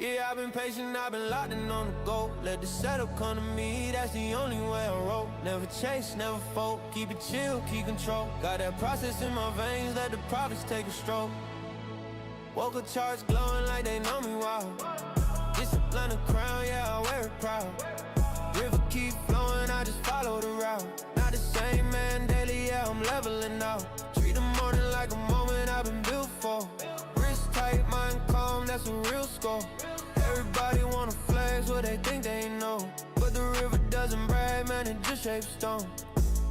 Yeah, I've been patient, I've been locked in on the go. Let the setup come to me, that's the only way I roll. Never chase, never fold, keep it chill, keep control. Got that process in my veins, let the profits take a stroll. Woke up charts glowing like they know me well. Discipline a crown, yeah, I wear it proud. River keep flowing, I just follow the route. Not the same man daily, yeah, I'm leveling out. Treat the morning like a moment I've been built for. Wrist tight, mind calm, that's a real score. Everybody wanna flex what they think they know, but the river doesn't brag, man, it just shapes stone.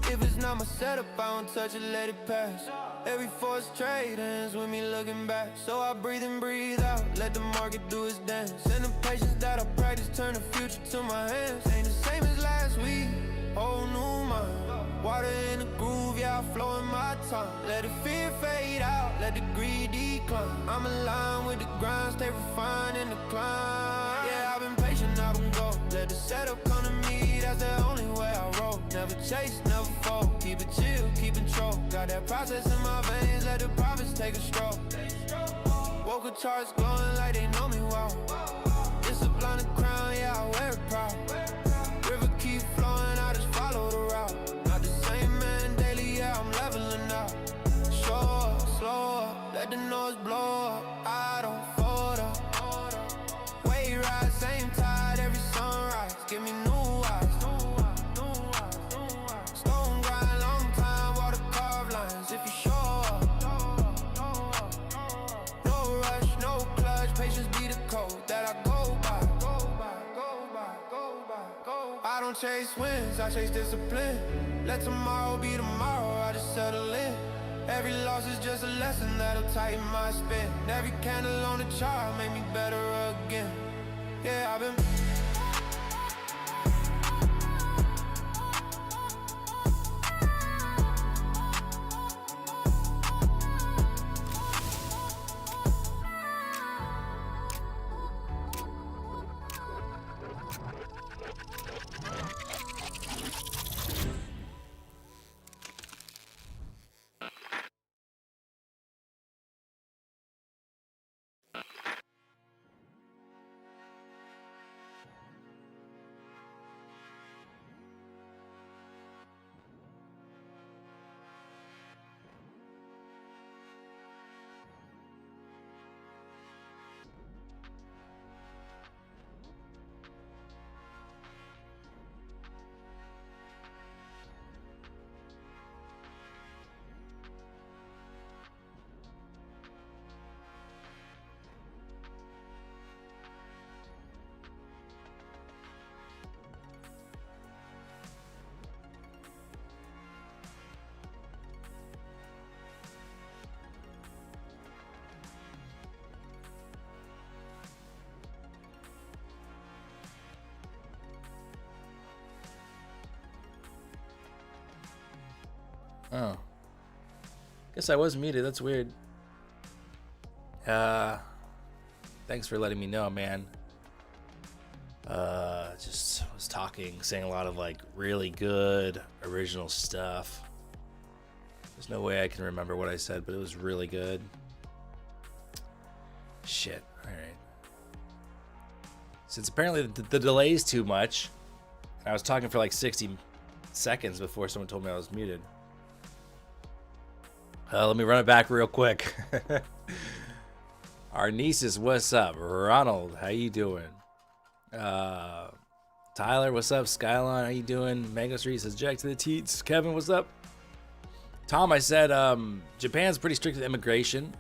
If it's not my setup, I don't touch it, let it pass. Every force trade ends with me looking back. So I breathe in, breathe out, let the market do its dance. And the patience that I practice turn the future to my hands. Ain't the same as last week, whole new mind. Water in the groove, yeah, I flow in my time. Let the fear fade out, let the greed decline. I'm aligned with the grind, stay refined in the climb. Yeah, I've been patient, I've been go. Let the setup come to me, that's the only way I roll. Never chase, never fold, keep it chill, keep control. Got that process in my veins, let the profits take a stroll. Woke up charts glowing like they know me well. Discipline the crown, yeah, I wear it proud. River keep flowing, I just follow the route. Not the same man daily, yeah, I'm leveling out. Show up, slow up, let the noise blow up. I don't fold up. Wave ride, same tide, every sunrise. Give me new eyes. Stone grind, long time, water carved lines. If you show up, no rush, no clutch, patience be the code that I go by. I don't chase wins, I chase discipline. Let tomorrow be tomorrow, I just settle in. Every loss is just a lesson that'll tighten my spin. Every candle on the chart make me better again. Yeah, I've been Oh. Guess I was muted. That's weird. Thanks for letting me know, man. Just was talking, saying a lot of like really good original stuff. There's no way I can remember what I said, but it was really good. Shit. All right. Since apparently the delay is too much, and I was talking for like 60 seconds before someone told me I was muted. Let me run it back real quick. Our nieces, what's up? Ronald, how you doing? Tyler, what's up? Skyline, how you doing? Mango Street says Jack to the teats. Kevin, what's up? Tom, I said Japan's pretty strict with immigration.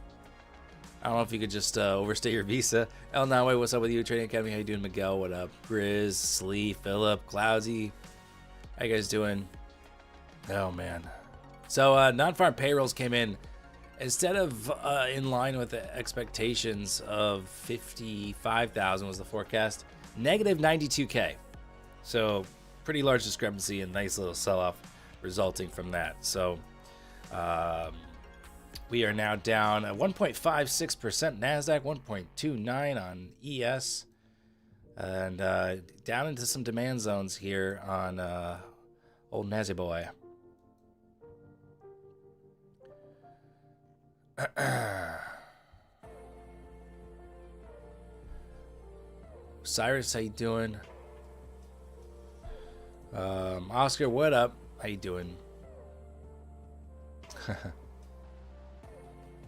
I don't know if you could just overstay your visa. El Nawe, what's up with you? Trading Academy, how you doing? Miguel, what up? Grizz, Slee, Philip, Cloudsy, how you guys doing? Oh man. So non-farm payrolls came in, instead of in line with the expectations of 55,000 was the forecast, negative 92K. So pretty large discrepancy and nice little sell-off resulting from that. So we are now down at 1.56% NASDAQ, 1.29 on ES, and down into some demand zones here on old Nazi boy. Cyrus, how you doing? Oscar, what up? How you doing?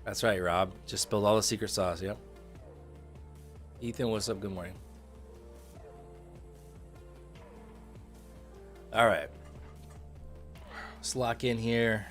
That's right, Rob. Just spilled all the secret sauce. Yep. Ethan, what's up? Good morning. All right. Let's lock in here.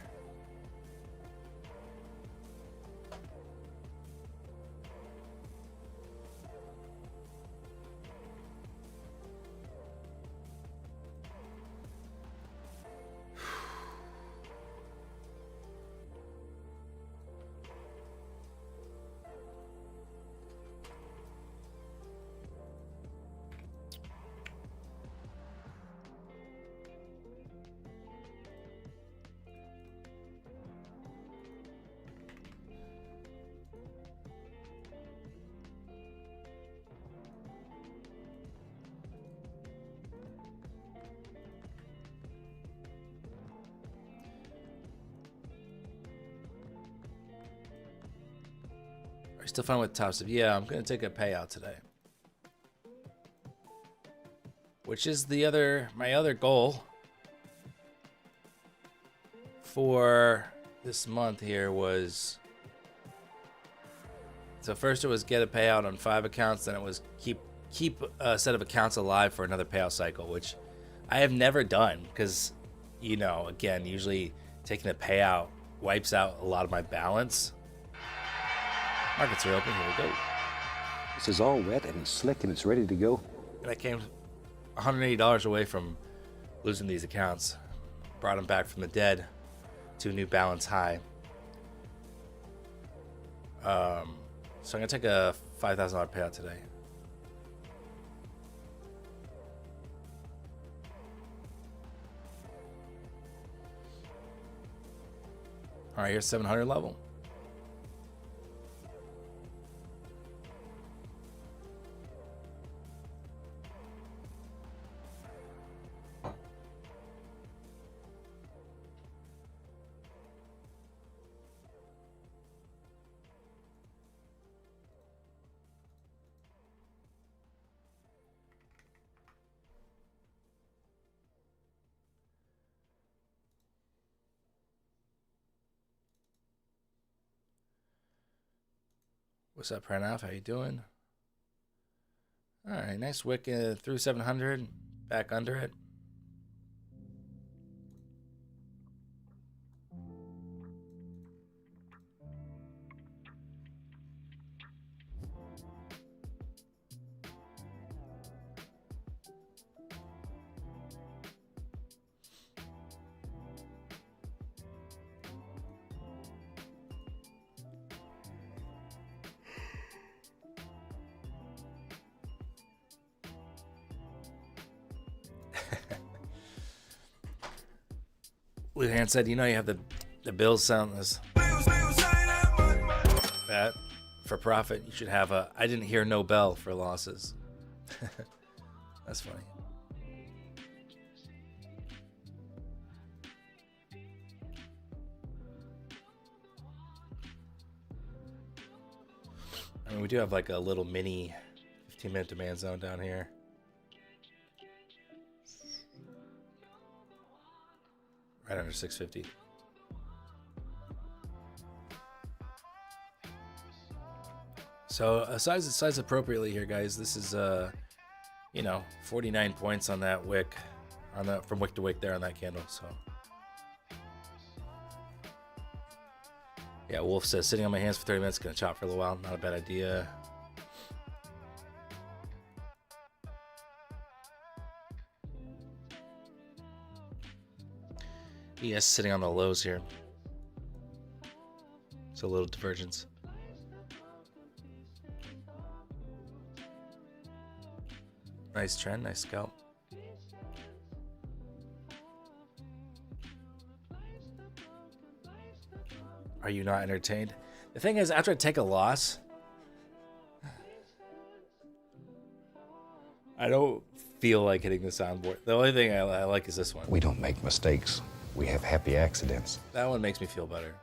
Are you still fine with top stuff? Yeah, I'm gonna take a payout today, which is my other goal for this month here was. So first it was get a payout on 5 accounts, then it was keep a set of accounts alive for another payout cycle, which I have never done because, you know, again, usually taking a payout wipes out a lot of my balance. Markets are open. Here we go. This is all wet and slick and it's ready to go. And I came $180 away from losing these accounts. Brought them back from the dead to a new balance high. So I'm going to take a $5,000 payout today. All right, here's 700 level. What's up, Pranav? How you doing? All right, nice wick through 700, back under it. Luhan said, you know, you have the Bills sound this. That for profit, you should have a I didn't hear no bell for losses. That's funny. I mean, we do have like a little mini 15-minute demand zone down here. Right under 650. So size appropriately here, guys. This is 49 points on that wick, from wick to wick there on that candle. So yeah, Wolf says sitting on my hands for 30 minutes, gonna chop for a little while. Not a bad idea. ES sitting on the lows here. So a little divergence. Nice trend, nice scalp. Are you not entertained? The thing is, after I take a loss, I don't feel like hitting the soundboard. The only thing I like is this one. We don't make mistakes. We have happy accidents. That one makes me feel better.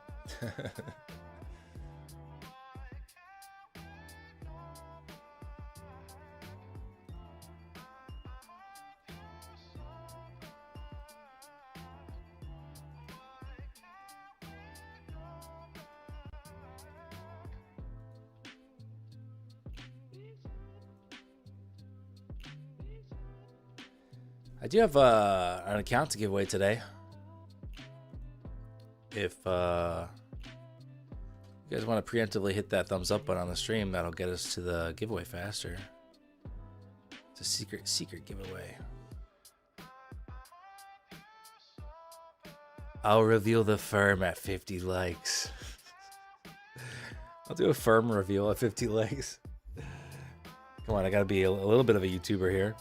I do have an account to give away today. If you guys want to preemptively hit that thumbs up button on the stream, that'll get us to the giveaway faster. It's a secret giveaway. I'll reveal the firm at 50 likes. I'll do a firm reveal at 50 likes. Come on, I gotta be a little bit of a YouTuber here.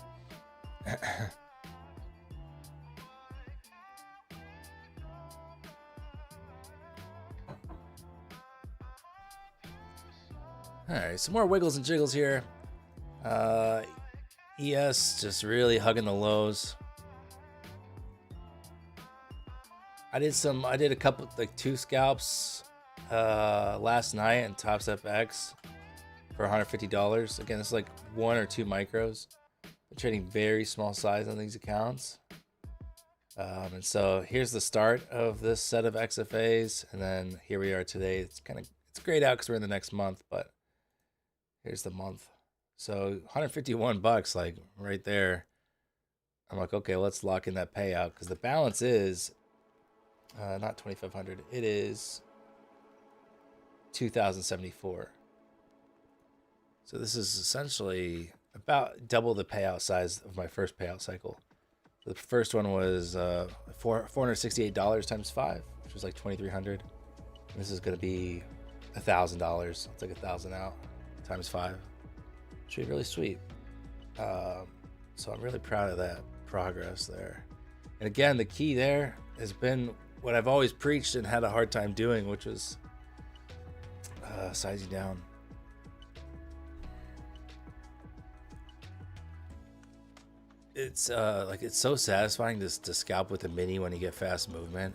Alright, some more wiggles and jiggles here. ES just really hugging the lows. I did a couple, like 2 scalps last night in Tops FX for $150. Again, it's like 1 or 2 micros. I'm trading very small size on these accounts. And so here's the start of this set of XFAs, and then here we are today. It's grayed out because we're in the next month, but here's the month. So $151, like right there. I'm like, okay, let's lock in that payout because the balance is not 2,500. It is 2,074. So this is essentially about double the payout size of my first payout cycle. The first one was $468 times 5, which was like 2,300. This is going to be $1,000. It's like 1,000 out times 5. Should be really sweet. So I'm really proud of that progress there. And again, the key there has been what I've always preached and had a hard time doing, which was sizing down. It's it's so satisfying to scalp with a mini when you get fast movement,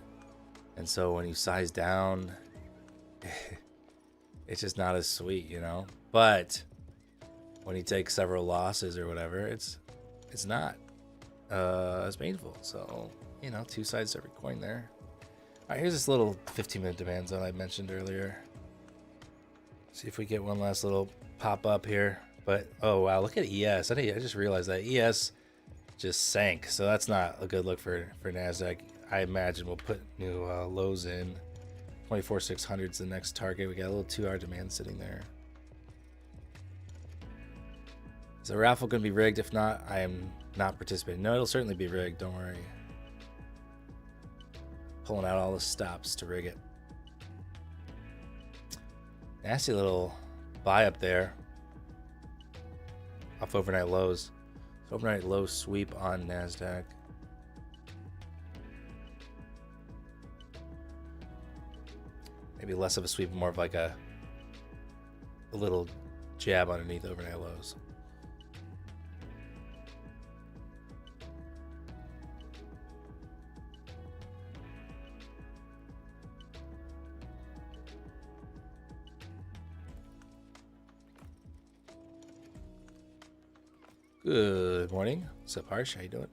and so when you size down, it's just not as sweet, you know. But when you take several losses or whatever, it's not as painful. So, you know, 2 sides to every coin there. All right, here's this little 15-minute demand zone I mentioned earlier. See if we get one last little pop up here. But oh wow, look at ES. I just realized that ES just sank, so that's not a good look for Nasdaq. I imagine we'll put new lows in. 24,600 is the next target. We got a little 2-hour demand sitting there. Is the raffle going to be rigged? If not, I am not participating. No, it'll certainly be rigged. Don't worry. Pulling out all the stops to rig it. Nasty little buy up there off overnight lows. So overnight low sweep on Nasdaq. Maybe less of a sweep, more of like a little jab underneath overnight lows. Good morning. What's up, Harsh? How you doing?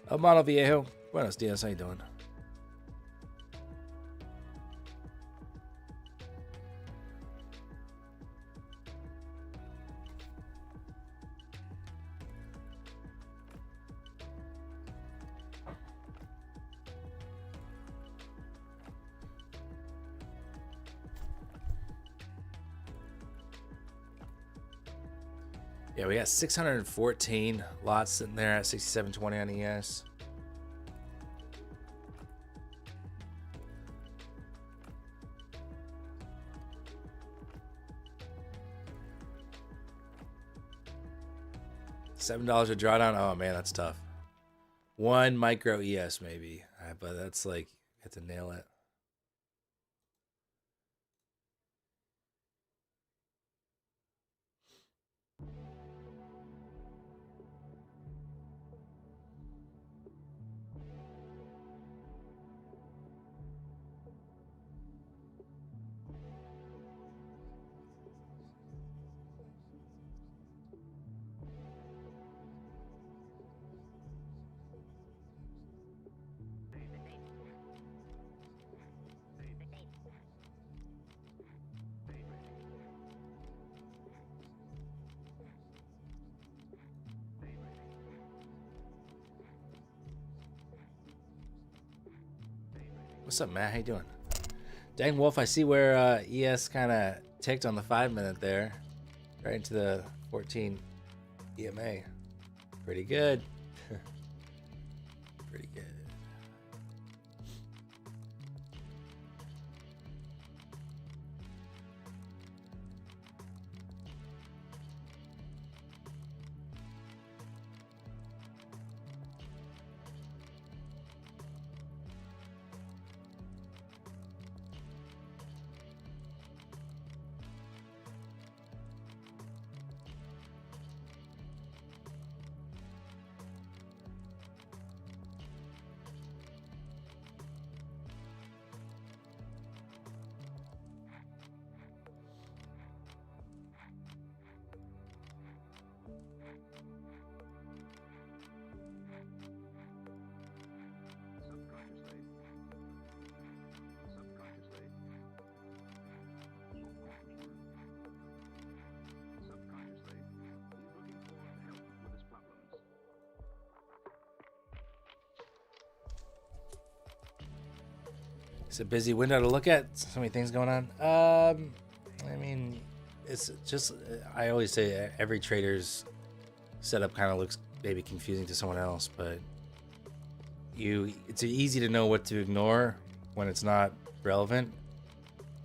Hermano Viejo. Buenos dias. How you doing? Yeah, we got 614 lots sitting there at 67.20 on ES. $7 a drawdown. Oh man, that's tough. 1 micro ES maybe, but that's like you have to nail it. What's up, Matt? How you doing? Dang Wolf, I see where ES kind of ticked on the 5-minute there. Right into the 14 EMA. Pretty good. Pretty good. It's a busy window to look at. So many things going on. I mean, it's just, I always say every trader's setup kind of looks maybe confusing to someone else, but it's easy to know what to ignore when it's not relevant.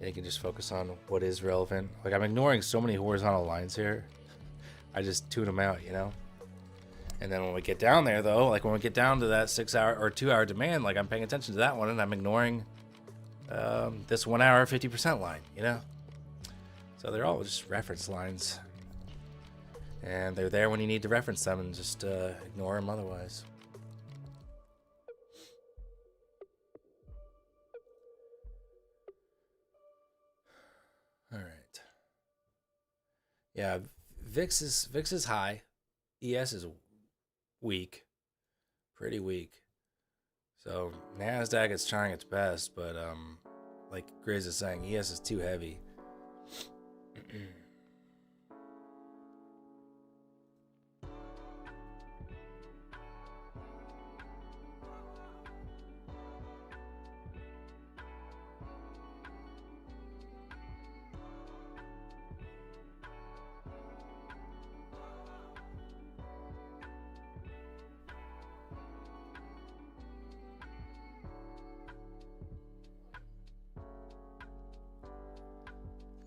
And you can just focus on what is relevant. Like, I'm ignoring so many horizontal lines here. I just tune them out, you know? And then when we get down there, though, like when we get down to that 6-hour or 2-hour demand, like I'm paying attention to that one and I'm ignoring this 1 hour 50% line, you know? So they're all just reference lines. And they're there when you need to reference them, and just ignore them otherwise. All right. Yeah, VIX is high. ES is weak. Pretty weak. So NASDAQ is trying its best, but like Grizz is saying, ES is too heavy.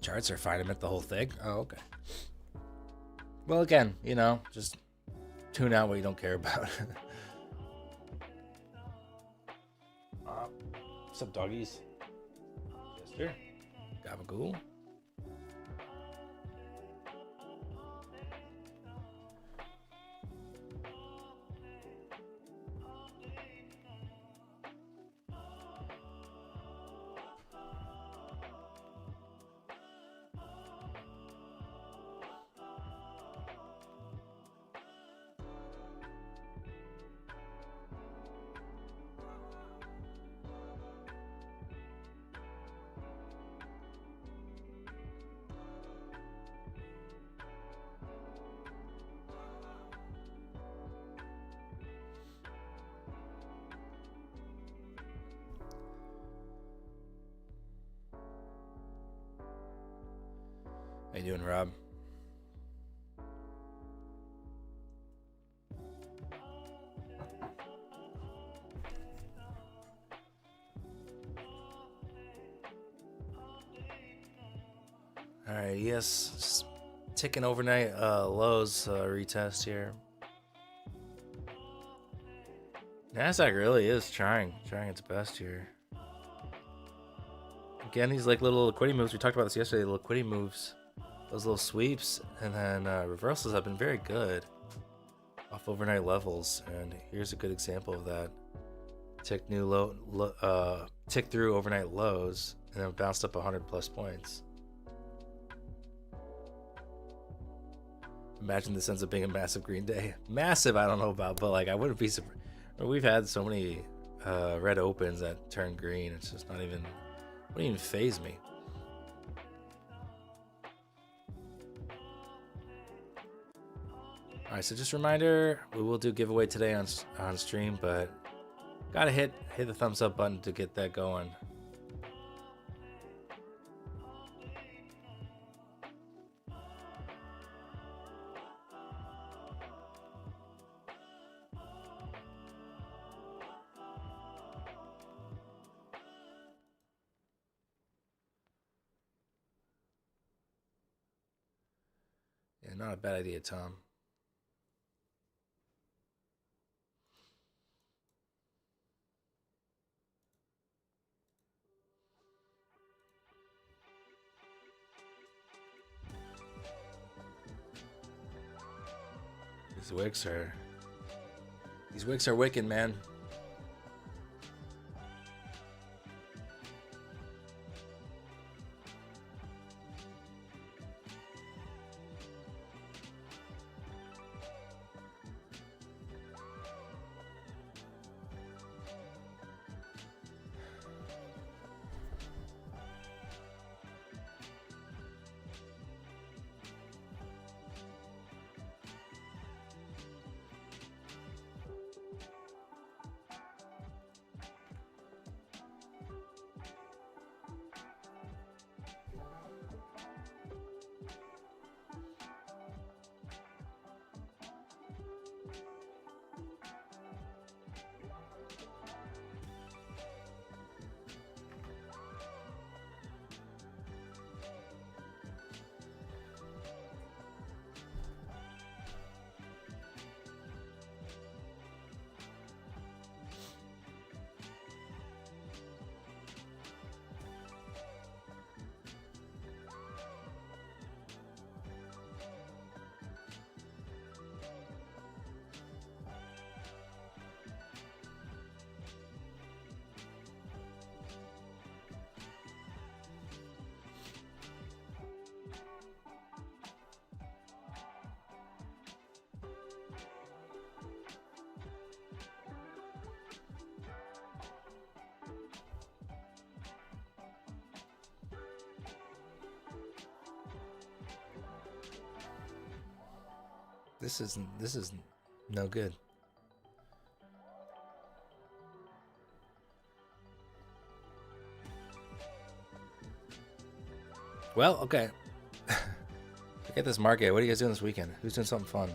Charts are fine. I meant the whole thing. Oh, okay. Well, again, you know, just tune out what you don't care about. What's up, doggies? Jester? Gabagool? How you doing, Rob? All right, yes, just ticking overnight lows retest here. NASDAQ really is trying its best here. Again, these like little liquidity moves. We talked about this yesterday. The liquidity moves, those little sweeps, and then reversals have been very good off overnight levels. And here's a good example of that. Tick through overnight lows, and then bounced up 100+ points. Imagine this ends up being a massive green day. Massive, I don't know about, but like I wouldn't be surprised. We've had so many red opens that turn green. It's just not even, wouldn't even faze me. All right, so just a reminder, we will do giveaway today on stream, but Gotta hit the thumbs up button to get that going. Yeah, not a bad idea, Tom. These wicks are wicked, man. This is no good. Well, okay. Forget this market. What are you guys doing this weekend? Who's doing something fun?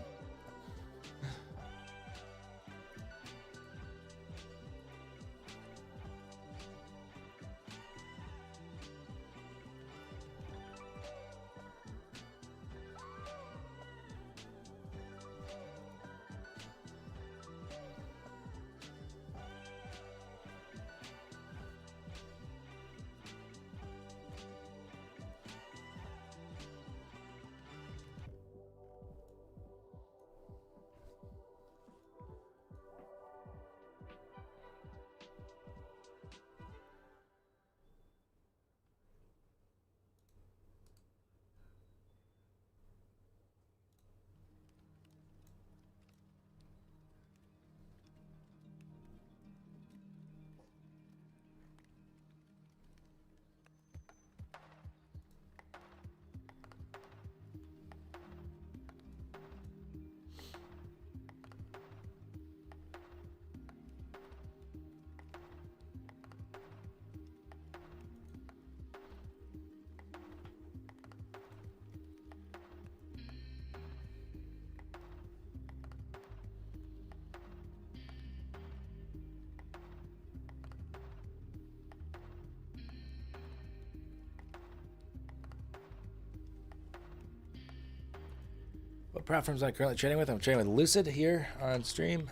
What platforms am I currently trading with? I'm trading with Lucid here on stream,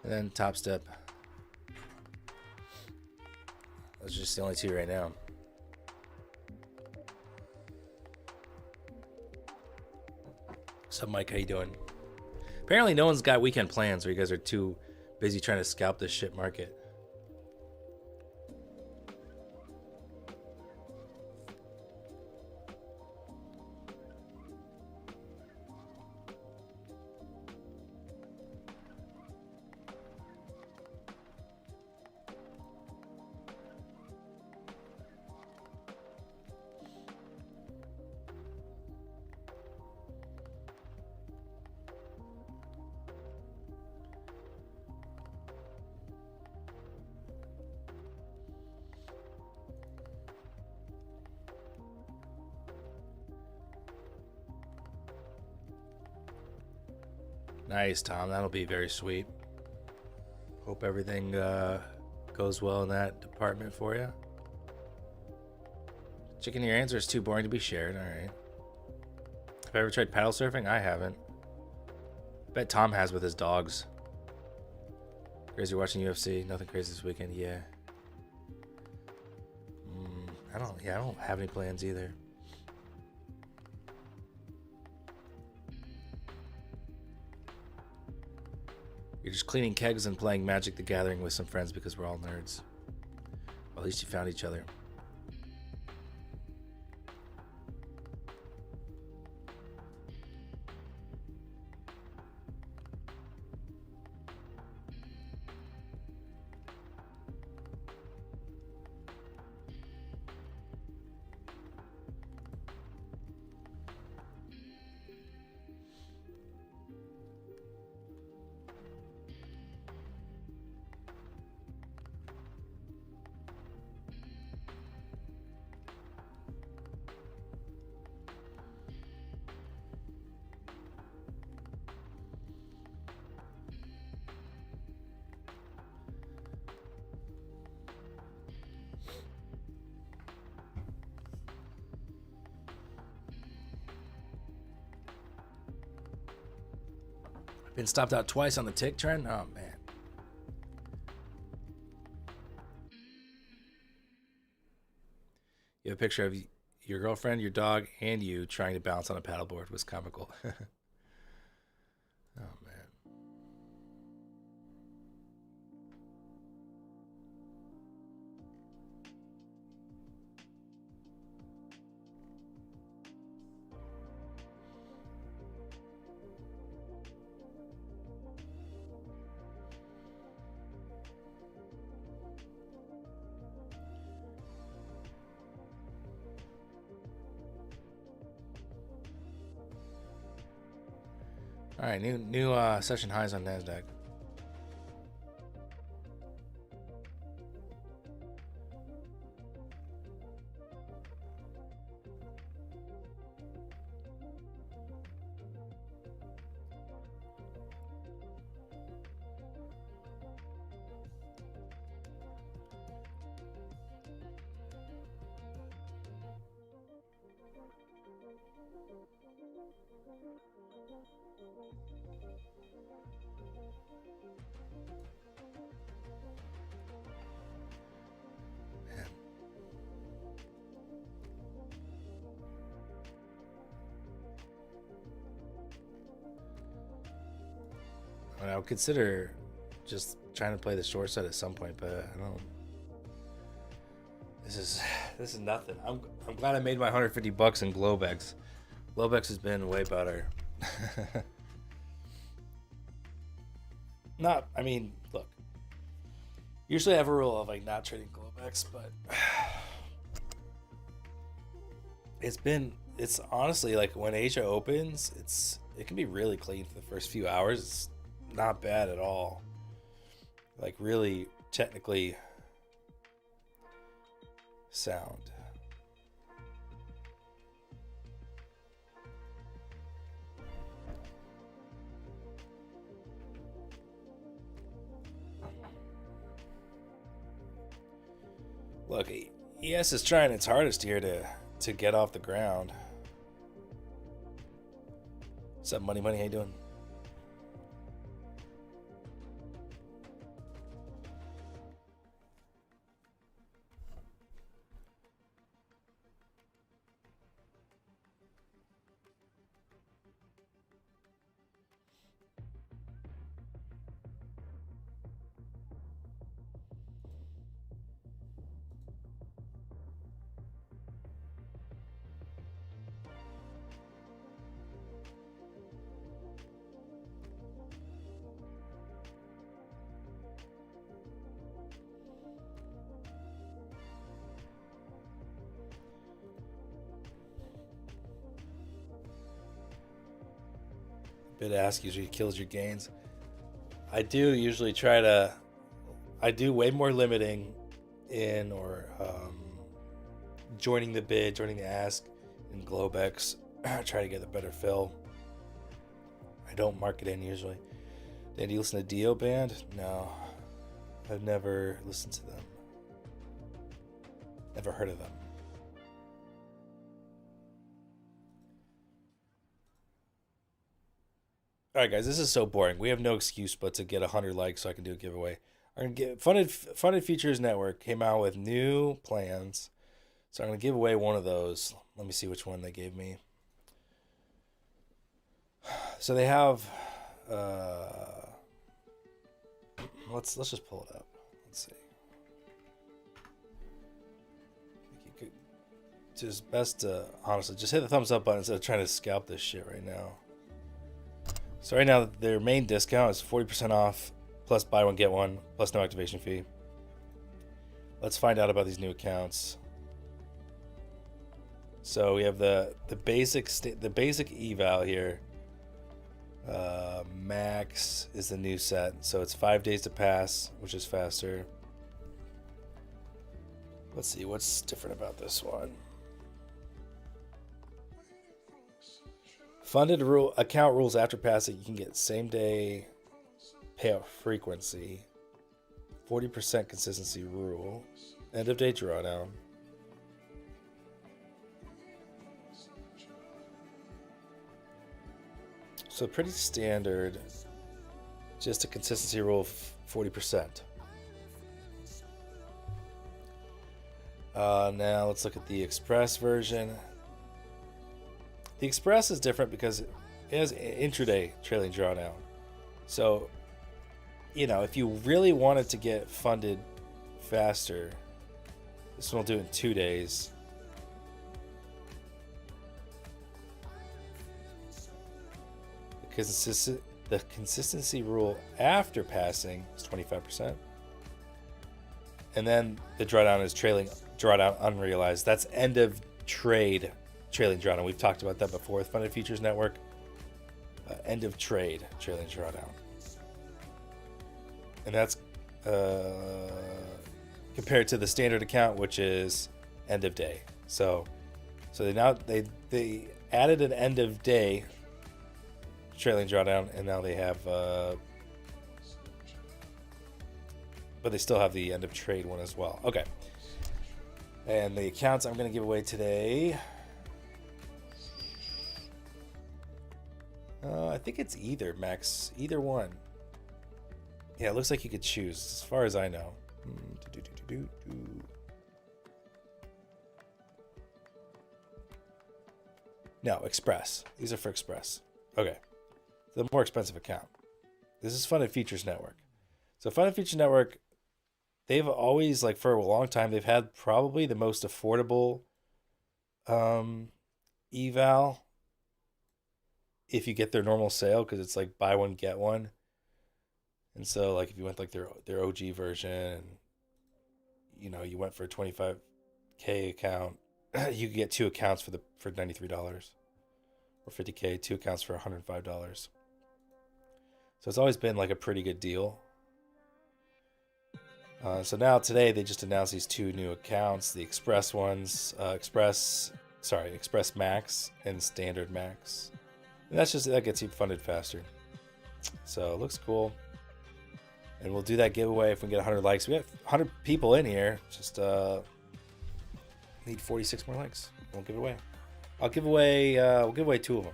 and then Top Step. Those are just the only two right now. What's up, Mike? How you doing? Apparently no one's got weekend plans, or you guys are too busy trying to scalp this shit market. Nice, Tom. That'll be very sweet. Hope everything goes well in that department for you. Chicken, your answer is too boring to be shared. All right. Have I ever tried paddle surfing? I haven't. Bet Tom has with his dogs. Crazy watching UFC. Nothing crazy this weekend. Yeah. I don't have any plans either. You're just cleaning kegs and playing Magic the Gathering with some friends because we're all nerds. Well, at least you found each other. Been stopped out twice on the tick trend? Oh, man. You have a picture of your girlfriend, your dog, and you trying to balance on a paddleboard. Was comical. Oh, man. All right, new session highs on NASDAQ. I would consider just trying to play the short side at some point, but I don't. This is nothing. I'm glad I made my $150 in Globex. Globex has been way better. Look. Usually I have a rule of like not trading Globex, but it's honestly like when Asia opens, it can be really clean for the first few hours. It's not bad at all. Like really technically sound. Look, ES is trying its hardest here to get off the ground. What's up, Money? How you doing? Bid ask usually kills your gains. I do usually I do way more limiting in or joining the bid, joining the ask in Globex. Try to get a better fill. I don't mark it in usually. Dan, do you listen to Dio Band? No. I've never listened to them. Never heard of them. All right, guys, this is so boring. We have no excuse but to get 100 likes so I can do a giveaway. I'm gonna get Funded Features Network came out with new plans, so I'm gonna give away one of those. Let me see which one they gave me. So they have. Let's just pull it up. Let's see. You could just best to honestly just hit the thumbs up button instead of trying to scalp this shit right now. So right now their main discount is 40% off plus buy one get one plus no activation fee. Let's find out about these new accounts. So we have the basic eval here. Max is the new set, so it's 5 days to pass, which is faster. Let's see what's different about this one. Funded account rules after passing. You can get same day payout frequency, 40% consistency rule, end of day drawdown. So pretty standard, just a consistency rule of 40%. Now let's look at the Express version. The Express is different because it has intraday trailing drawdown. So, you know, if you really wanted to get funded faster, this one will do it in 2 days. The consistency rule after passing is 25%. And then the drawdown is trailing drawdown unrealized. That's end of trade trailing drawdown. We've talked about that before with Funded Features Network. End of trade trailing drawdown. And that's compared to the standard account, which is end of day. So they added an end of day trailing drawdown, and now they have but they still have the end of trade one as well. Okay, and the accounts I'm going to give away today, I think it's either Max, either one. Yeah, it looks like you could choose as far as I know. No, Express. These are for Express. Okay. The more expensive account. This is Funded Features Network. So Funded Features Network, they've always, like for a long time, they've had probably the most affordable eval if you get their normal sale, because it's like buy one get one. And so like if you went like their OG version, you know, you went for a 25K account, you could get 2 accounts for $93, or 50K, 2 accounts for $105. So it's always been like a pretty good deal. So now today they just announced these 2 new accounts, the Express ones, Express Max and Standard Max. And that gets you funded faster. So it looks cool. And we'll do that giveaway if we get 100 likes. We have 100 people in here. Just need 46 more likes. We'll give it away. We'll give away 2 of them.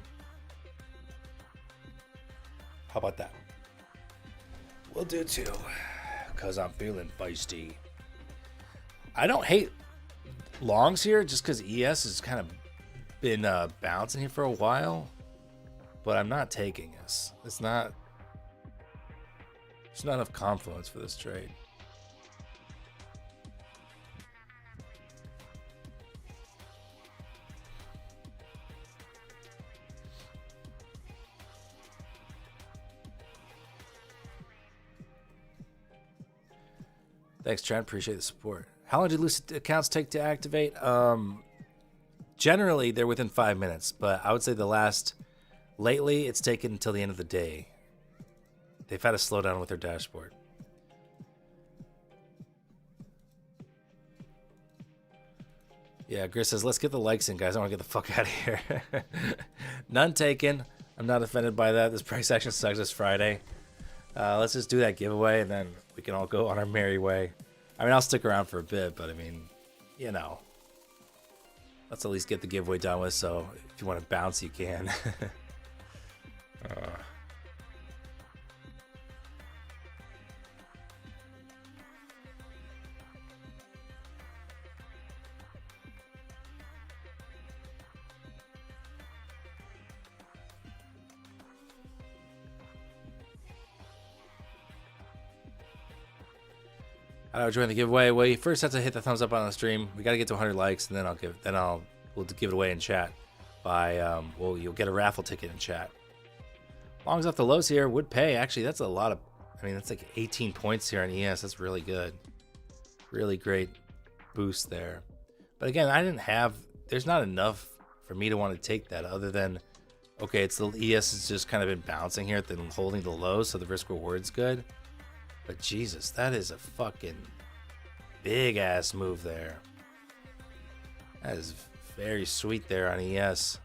How about that? We'll do 2, because I'm feeling feisty. I don't hate longs here, just because ES has kind of been bouncing here for a while. But I'm not taking this. There's not enough confluence for this trade. Thanks, Trent. Appreciate the support. How long do Lucid accounts take to activate? Generally, they're within 5 minutes, but I would say lately, it's taken until the end of the day. They've had a slowdown with their dashboard. Yeah, Gris says, let's get the likes in, guys. I want to get the fuck out of here. None taken. I'm not offended by that. This price action sucks this Friday. Let's just do that giveaway, and then we can all go on our merry way. I mean, I'll stick around for a bit, but I mean, you know, let's at least get the giveaway done with, so if you want to bounce, you can. How do I join the giveaway? Well, you first have to hit the thumbs up on the stream. We got to get to 100 likes, and then we'll give it away in chat. You'll get a raffle ticket in chat. Longs off the lows here would pay. Actually, that's a lot of. I mean, that's like 18 points here on ES. That's really good. Really great boost there. But again, there's not enough for me to want to take that other than, okay, it's the ES has just kind of been bouncing here, then holding the lows, so the risk reward's good. But Jesus, that is a fucking big ass move there. That is very sweet there on ES.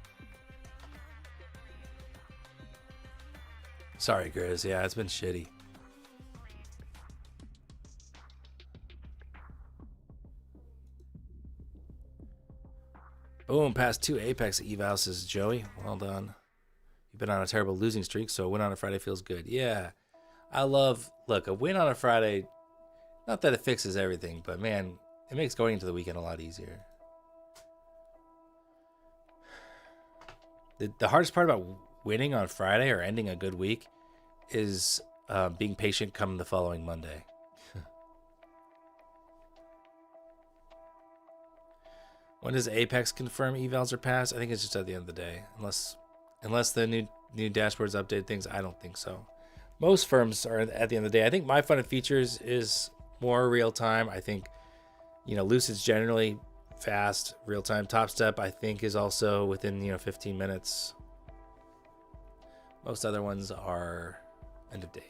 Sorry, Grizz. Yeah, it's been shitty. Boom, past 2 Apex evals, says Joey. Well done. You've been on a terrible losing streak, so a win on a Friday feels good. Yeah. Look, a win on a Friday, not that it fixes everything, but man, it makes going into the weekend a lot easier. The hardest part about winning on Friday or ending a good week is being patient come the following Monday. When does Apex confirm evals are passed? I think it's just at the end of the day. Unless the new dashboards update things, I don't think so. Most firms are at the end of the day. I think My Fun and Features is more real time. I think, Lucid's generally fast, real time. Top Step, I think, is also within 15 minutes. Most other ones are end of day.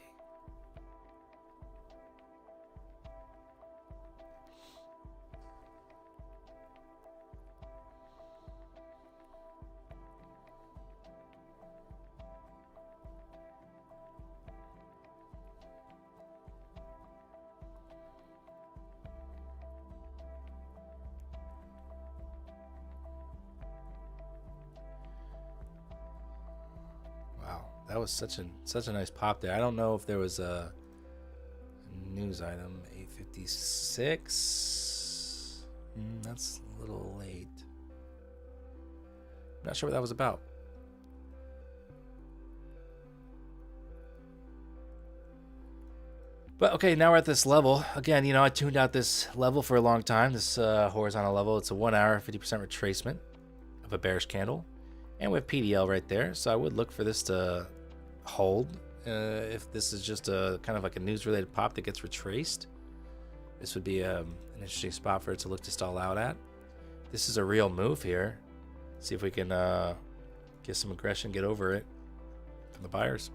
That was such a nice pop there. I don't know if there was a news item. 856. That's a little late. Not sure what that was about. But okay, now we're at this level. Again, I tuned out this level for a long time. This horizontal level. It's a 1 hour, 50% retracement of a bearish candle. And we have PDL right there. So I would look for this to hold. If this is just a kind of like a news related pop that gets retraced, this would be an interesting spot for it to look to stall out at. This is a real move here. See if we can get some aggression, get over it from the buyers.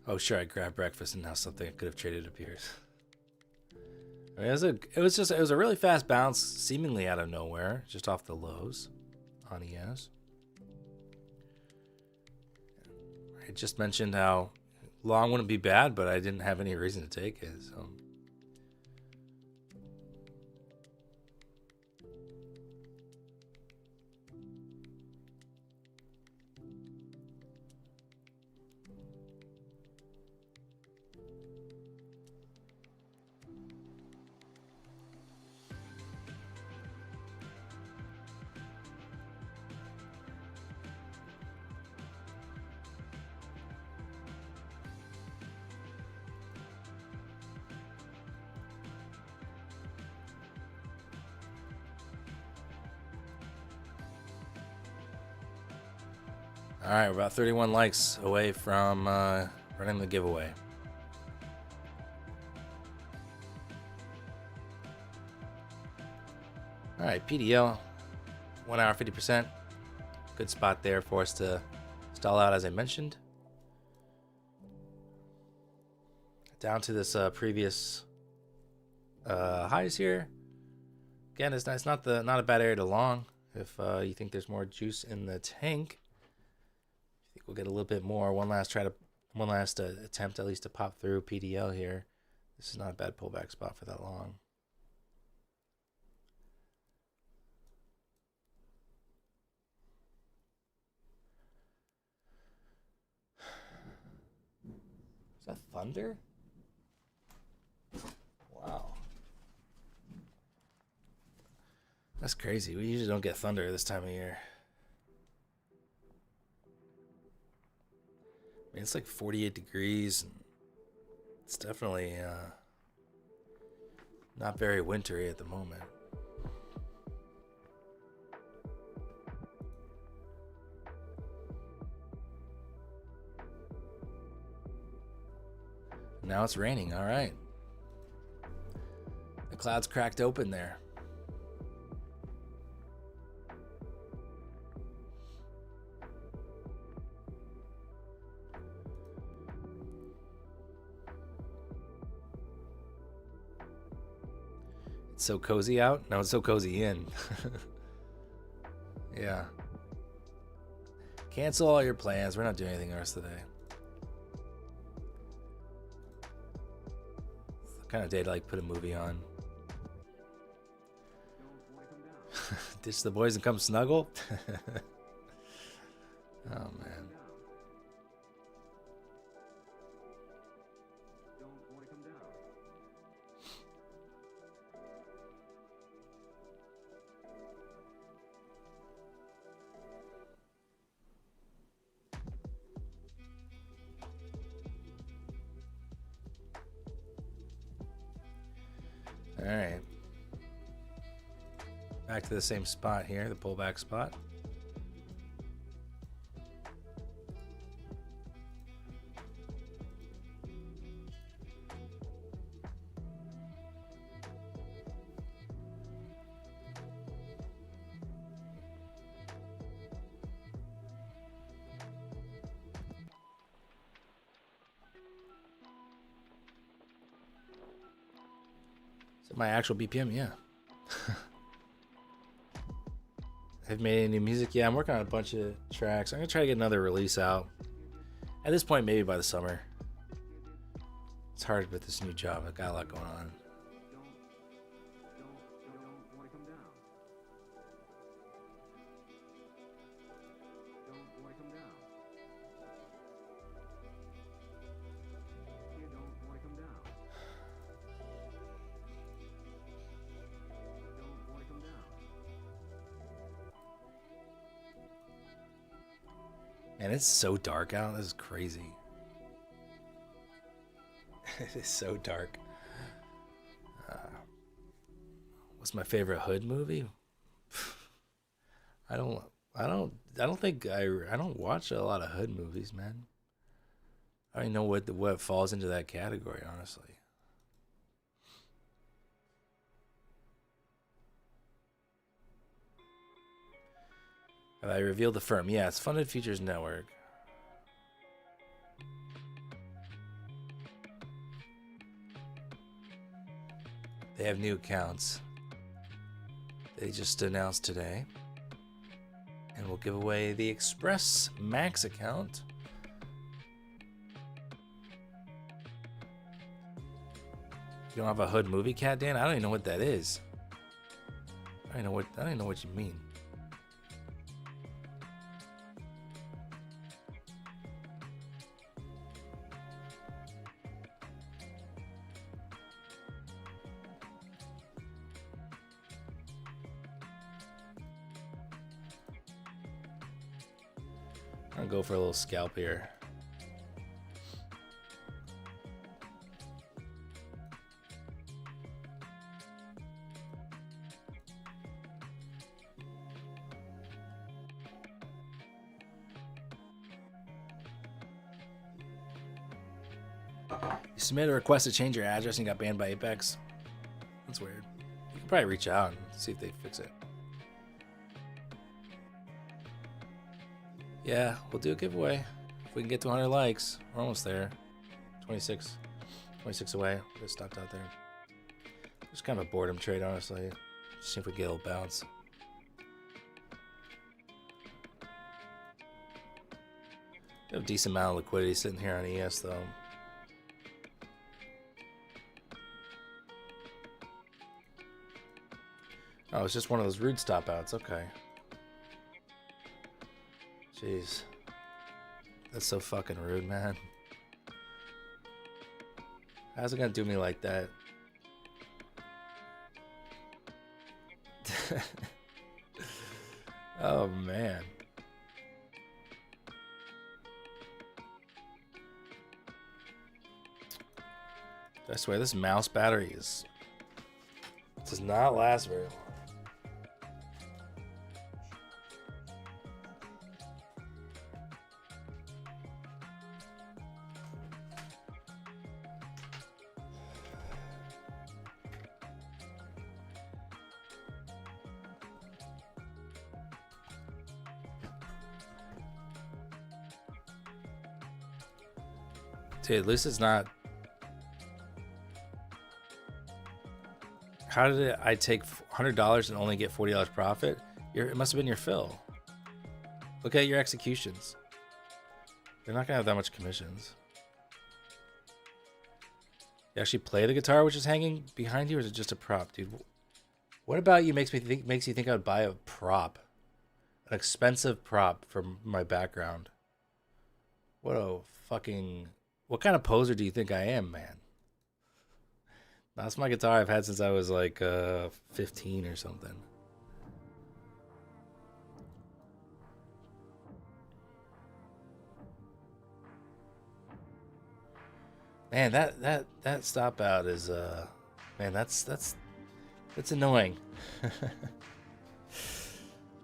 Oh, sure, I grabbed breakfast and now something I could have traded appears. I mean, it was a really fast bounce, seemingly out of nowhere, just off the lows on ES. I just mentioned how long wouldn't be bad, but I didn't have any reason to take it, so. All right, we're about 31 likes away from running the giveaway. All right, PDL, 1 hour, 50%. Good spot there for us to stall out, as I mentioned. Down to this previous highs here. Again, it's not a bad area to long if you think there's more juice in the tank. I think we'll get a little bit more. One last attempt at least to pop through PDL here. This is not a bad pullback spot for that long. Is that thunder? Wow. That's crazy. We usually don't get thunder this time of year. I mean, it's like 48 degrees. And it's definitely not very wintry at the moment. Now it's raining. All right. The clouds cracked open there. It's so cozy out. No, it's so cozy in. Yeah. Cancel all your plans. We're not doing anything the rest of the day. It's the kind of day to like put a movie on. Ditch the boys and come snuggle. Oh man. All right. Back to the same spot here, the pullback spot. Is it my actual BPM? Yeah. Have made any music? Yeah, I'm working on a bunch of tracks. I'm gonna try to get another release out. At this point, maybe by the summer. It's hard with this new job. I've got a lot going on. Man, it's so dark out. This is crazy. It is so dark. What's my favorite Hood movie? I don't watch a lot of Hood movies, man. I don't even know what falls into that category, honestly. Have I revealed the firm? Yeah, it's Funded Futures Network. They have new accounts. They just announced today. And we'll give away the Express Max account. You don't have a Hood movie cat, Dan? I don't even know what that is. I don't even know what you mean. I'll go for a little scalp here. You submitted a request to change your address and you got banned by Apex. That's weird. You can probably reach out and see if they fix it. Yeah, we'll do a giveaway. If we can get to 100 likes, we're almost there. 26 away. Just stopped out there. Just kind of a boredom trade, honestly. Just see if we get a little bounce. We have a decent amount of liquidity sitting here on ES, though. Oh, it's just one of those rude stop outs. Okay. Jeez. That's so fucking rude, man. How's it gonna do me like that? Oh, man. I swear this mouse battery does not last very long. Dude, at least it's not. How did I take $100 and only get $40 profit? It must have been your fill. Look at your executions. They're not gonna have that much commissions. You actually play the guitar which is hanging behind you, or is it just a prop, dude? What about you makes you think I would buy a prop, an expensive prop for my background? What kind of poser do you think I am, man? That's my guitar I've had since I was like 15 or something. Man, that stop out is man, that's annoying.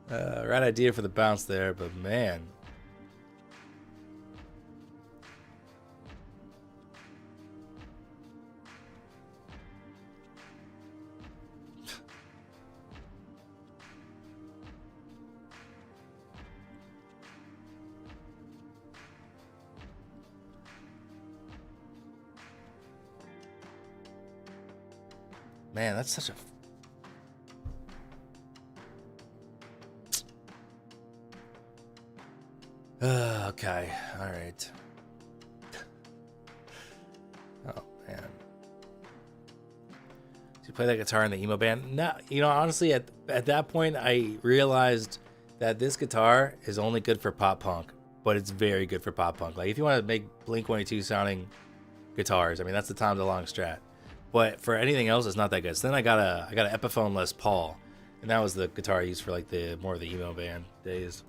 Right idea for the bounce there, but man. Man, that's such a... okay, all right. Oh, man. Did you play that guitar in the emo band? No, you know, honestly, at that point, I realized that this guitar is only good for pop punk, but it's very good for pop punk. Like, if you want to make Blink-182 sounding guitars, I mean, that's the Tom DeLonge Strat. But for anything else, it's not that good. So then I got an Epiphone Les Paul, and that was the guitar I used for like more of the emo band days.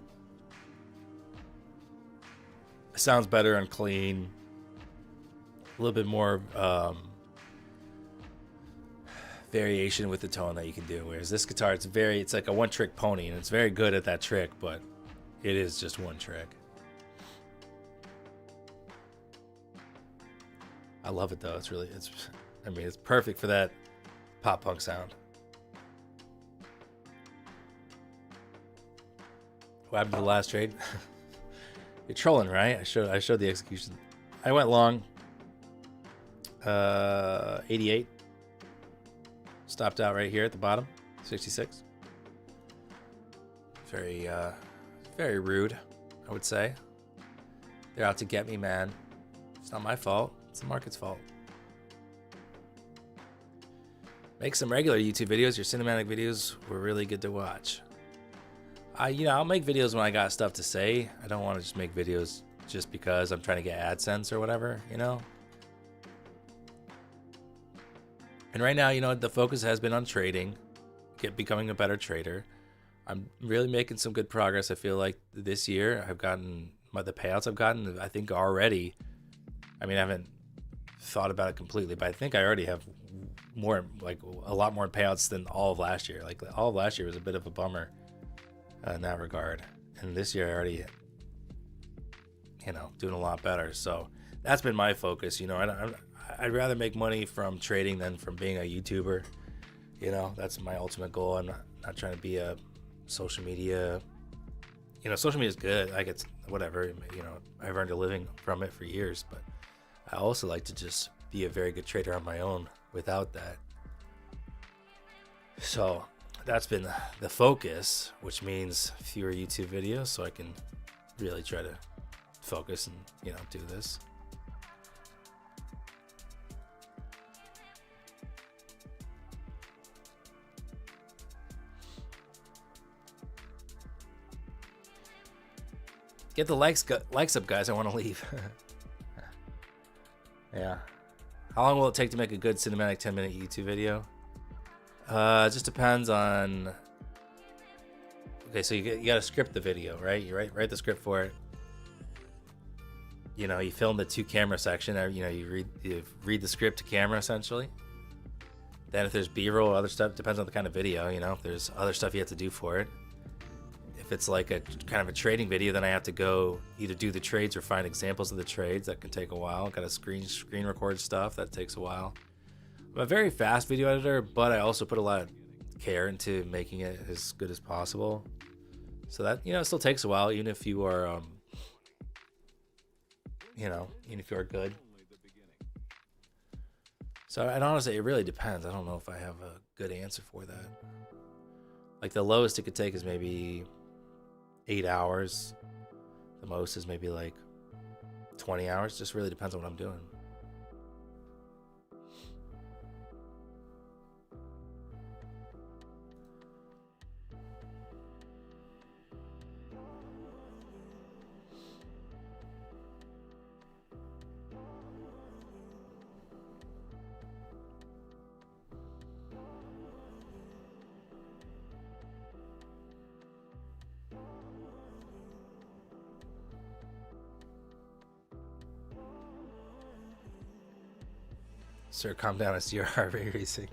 It sounds better and clean, a little bit more variation with the tone that you can do. Whereas this guitar, it's like a one-trick pony, and it's very good at that trick, but it is just one trick. I love it though. It's perfect for that pop punk sound. What happened to the last trade? You're trolling, right? I showed the execution. I went long. 88. Stopped out right here at the bottom, 66. Very, very rude, I would say. They're out to get me, man. It's not my fault. It's the market's fault. Make some regular YouTube videos. Your cinematic videos were really good to watch. I'll make videos when I got stuff to say. I don't want to just make videos just because I'm trying to get AdSense or whatever, you know? And right now, the focus has been on trading, becoming a better trader. I'm really making some good progress. I feel like this year I've gotten, the payouts I've gotten, I think already, I haven't thought about it completely, but I think I already have more, like a lot more payouts than all of last year. Like all of last year was a bit of a bummer in that regard. And this year I already, doing a lot better. So that's been my focus. I'd rather make money from trading than from being a YouTuber. That's my ultimate goal. I'm not trying to be a social media. Social media is good. Like it's whatever. I've earned a living from it for years, but I also like to just be a very good trader on my own without that. So that's been the focus, which means fewer YouTube videos, so I can really try to focus and do this. Get the likes up, guys. I want to leave. Yeah. How long will it take to make a good cinematic 10-minute YouTube video? It just depends on. Okay, so you got to script the video, right? You write the script for it. You film the 2-camera section. You read the script to camera essentially. Then if there's B-roll or other stuff, depends on the kind of video. If there's other stuff you have to do for it. If it's like a kind of a trading video, then I have to go either do the trades or find examples of the trades. That can take a while. Got to screen record stuff. That takes a while. I'm a very fast video editor, but I also put a lot of care into making it as good as possible. So that, it still takes a while, even if you are, even if you are good. So, and honestly, it really depends. I don't know if I have a good answer for that. Like the lowest it could take is maybe 8 hours. The most is maybe like 20 hours. Just really depends on what I'm doing. Sir, calm down. I see your heart rate racing.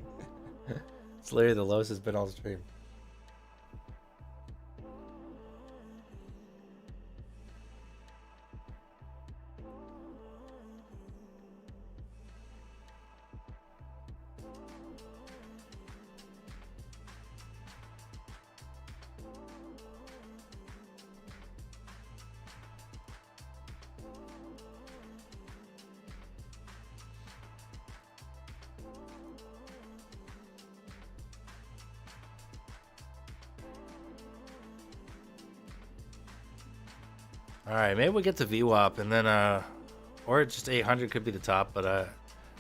It's literally the lowest it's been all stream. All right, maybe we'll get to VWAP and then, or just 800 could be the top, but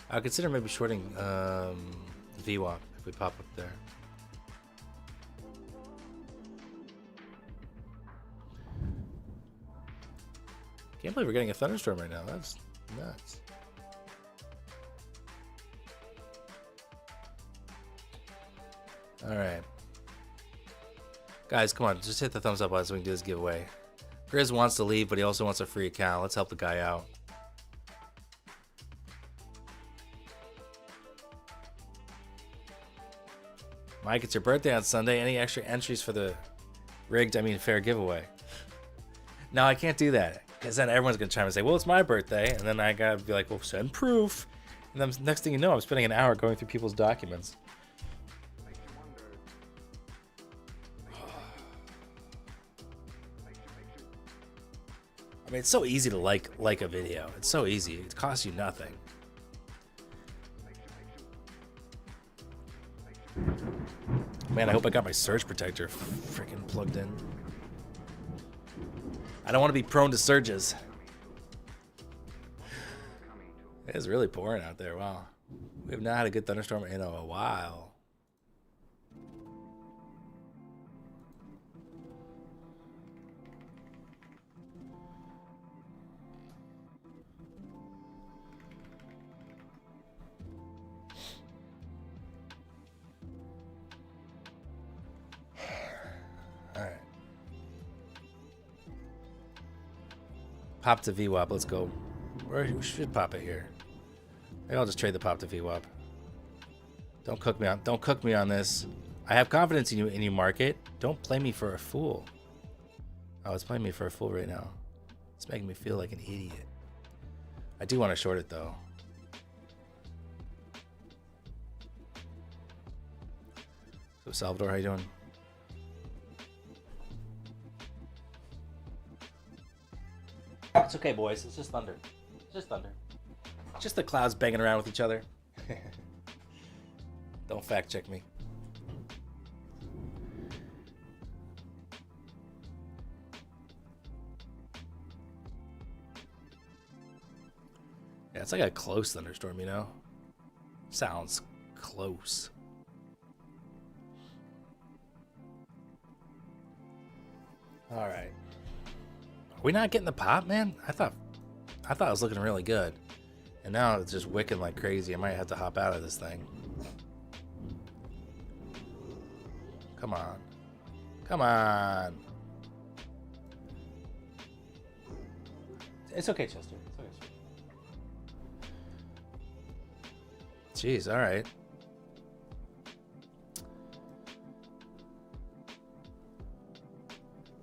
I'll consider maybe shorting VWAP if we pop up there. Can't believe we're getting a thunderstorm right now. That's nuts. All right, guys, come on, just hit the thumbs up button so we can do this giveaway. Grizz wants to leave, but he also wants a free account. Let's help the guy out. Mike, it's your birthday on Sunday. Any extra entries for the fair giveaway? No, I can't do that. Because then everyone's going to chime and say, well, it's my birthday. And then I got to be like, well, send proof. And then next thing you know, I'm spending an hour going through people's documents. It's so easy to like a video. It's so easy. It costs you nothing. Man, I hope I got my surge protector freaking plugged in. I don't want to be prone to surges. It is really pouring out there. Wow. We have not had a good thunderstorm in a while. All right. Pop to VWAP. Let's go. We should pop it here. Maybe I'll just trade the pop to VWAP. Don't cook me on this. I have confidence in you market. Don't play me for a fool. Oh, it's playing me for a fool right now. It's making me feel like an idiot. I do want to short it though. So Salvador, how you doing? It's okay, boys. It's just thunder. It's just thunder. It's just the clouds banging around with each other. Don't fact check me. Yeah, it's like a close thunderstorm, you know? Sounds close. All right. Are we not getting the pop, man? I thought it was looking really good. And now it's just wicking like crazy. I might have to hop out of this thing. Come on. Come on. It's okay, Chester. It's okay. Jeez, all right.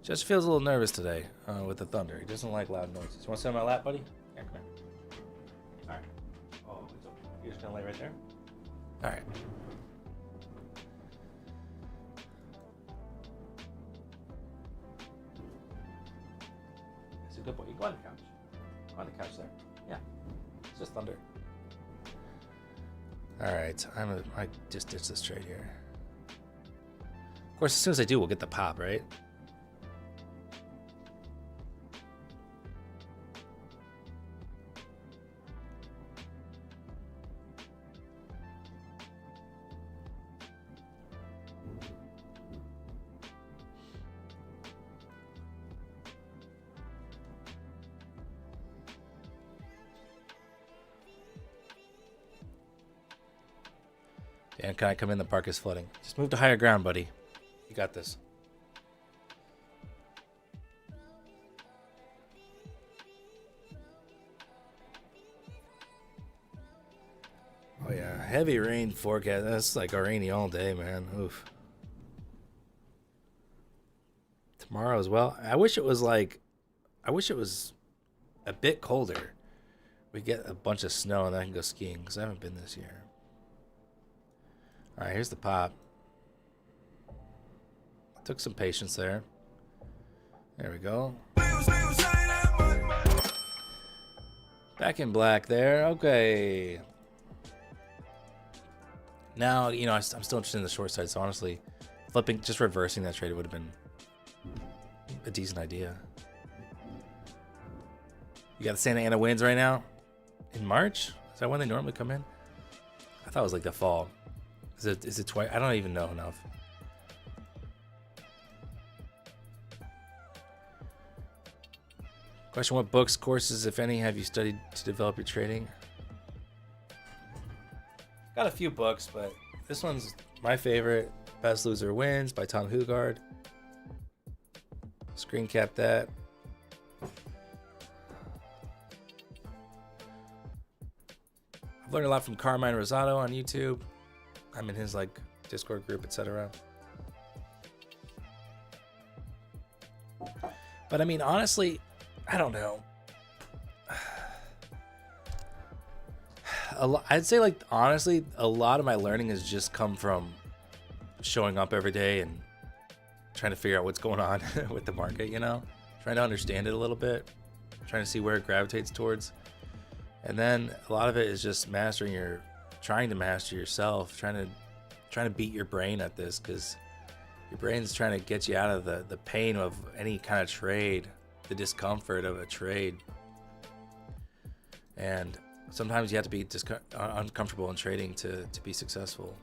Just feels a little nervous today with the thunder. He doesn't like loud noises. You want to sit on my lap, buddy? Yeah, come here. All right. Oh, it's okay. You're just going to lay right there? All right. It's a good boy. You go on the couch. Go on the couch there. Yeah. It's just thunder. All right. I just ditch this trade here. Of course, as soon as I do, we'll get the pop, right? And can I come in? The park is flooding. Just move to higher ground, buddy. You got this. Oh yeah, heavy rain forecast. That's like rainy all day, man. Oof. Tomorrow as well. I wish it was a bit colder. We get a bunch of snow and then I can go skiing because I haven't been this year. All right, here's the pop. Took some patience there. There we go. Back in black there. Okay. Now, you know, I'm still interested in the short side, so honestly, just reversing that trade would have been a decent idea. You got the Santa Ana winds right now? In March? Is that when they normally come in? I thought it was like the fall. Is it twice? I don't even know enough. Question: what books, courses, if any, have you studied to develop your trading? Got a few books, but this one's my favorite. Best Loser Wins by Tom Hugard. Screen cap that. I've learned a lot from Carmine Rosado on YouTube. I'm in his like Discord group, etc. But I mean, honestly, I don't know. I'd say, like, honestly, a lot of my learning has just come from showing up every day and trying to figure out what's going on with the market, you know? Trying to understand it a little bit, trying to see where it gravitates towards. And then a lot of it is just trying to master yourself, trying to trying to beat your brain at this, because your brain's trying to get you out of the pain of any kind of trade, the discomfort of a trade. And sometimes you have to be uncomfortable in trading to be successful.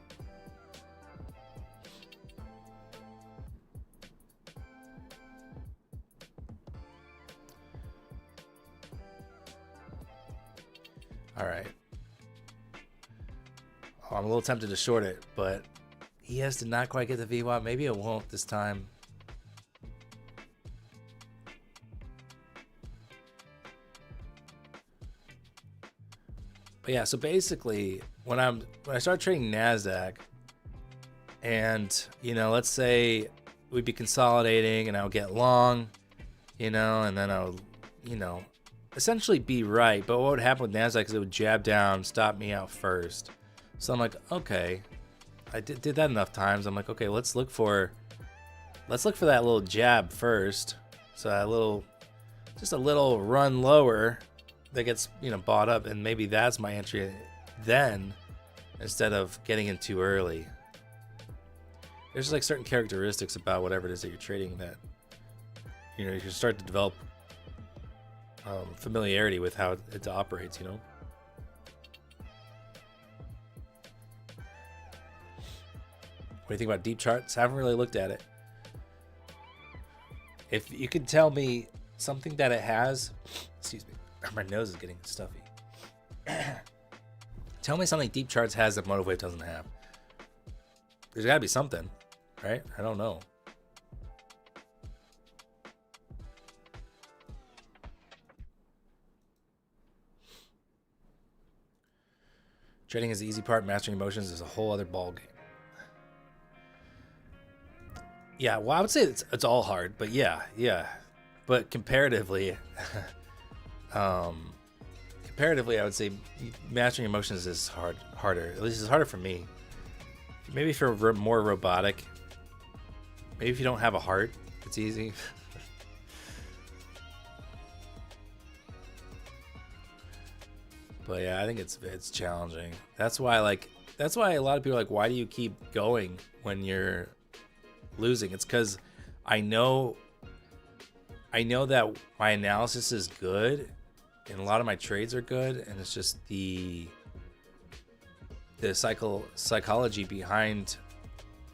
All right. Oh, I'm a little tempted to short it, but ES did not quite get the VWAP. Maybe it won't this time. But yeah, so basically when I start trading NASDAQ, and let's say we'd be consolidating and I'll get long, and then I'll essentially be right. But what would happen with NASDAQ is it would jab down, stop me out first. So I'm like, okay, I did that enough times. I'm like, okay, let's look for that little jab first. So that just a little run lower that gets bought up, and maybe that's my entry then, instead of getting in too early. There's just like certain characteristics about whatever it is that you're trading that you can start to develop familiarity with how it operates. What do you think about deep charts? Haven't really looked at it. If you could tell me something that it has, excuse me, my nose is getting stuffy. Tell me something deep charts has that motive wave doesn't have. There's got to be something, right? I don't know. Trading is the easy part. Mastering emotions is a whole other ball game. Yeah, well, I would say it's all hard, but yeah. But comparatively, I would say mastering emotions is harder. At least it's harder for me. Maybe if you're more robotic, maybe if you don't have a heart, it's easy. But yeah, I think it's challenging. That's why a lot of people are like, why do you keep going when you're losing? It's because I know that my analysis is good and a lot of my trades are good, and it's just the psychology behind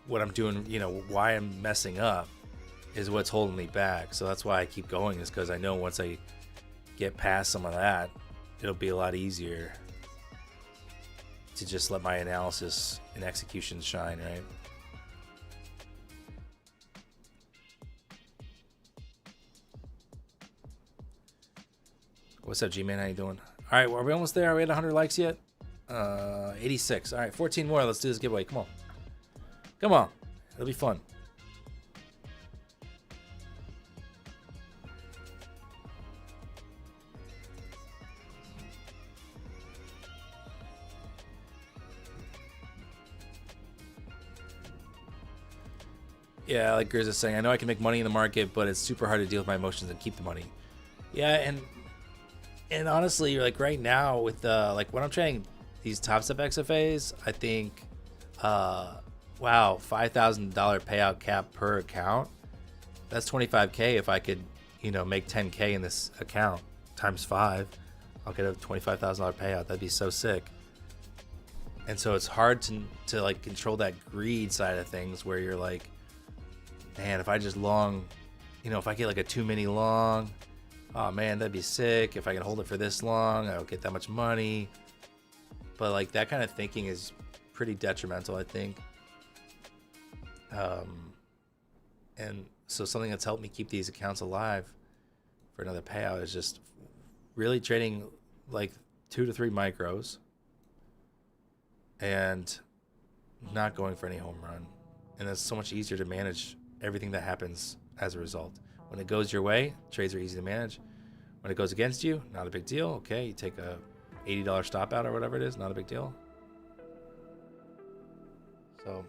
what I'm doing, why I'm messing up is what's holding me back. So that's why I keep going, is because I know once I get past some of that, it'll be a lot easier to just let my analysis and execution shine, right? What's up, G-Man? How you doing? All right, well, are we almost there? Are we at 100 likes yet? 86. All right, 14 more. Let's do this giveaway. Come on. Come on. It'll be fun. Yeah, like Grizz is saying, I know I can make money in the market, but it's super hard to deal with my emotions and keep the money. Yeah, and honestly, like right now with like when I'm trading these Top Step XFAs, I think wow, $5,000 payout cap per account. That's $25K. If I could, make $10K in this account times 5, I'll get a $25,000 payout. That'd be so sick. And so it's hard to like control that greed side of things, where you're like, man, if I just long, if I get like a 2-mini long, oh man, that'd be sick. If I can hold it for this long, I'll get that much money. But like that kind of thinking is pretty detrimental, I think. And so something that's helped me keep these accounts alive for another payout is just really trading like 2 to 3 micros and not going for any home run. And it's so much easier to manage everything that happens as a result. When it goes your way, trades are easy to manage. When it goes against you, not a big deal. Okay, you take a $80 stop out or whatever it is, not a big deal. So,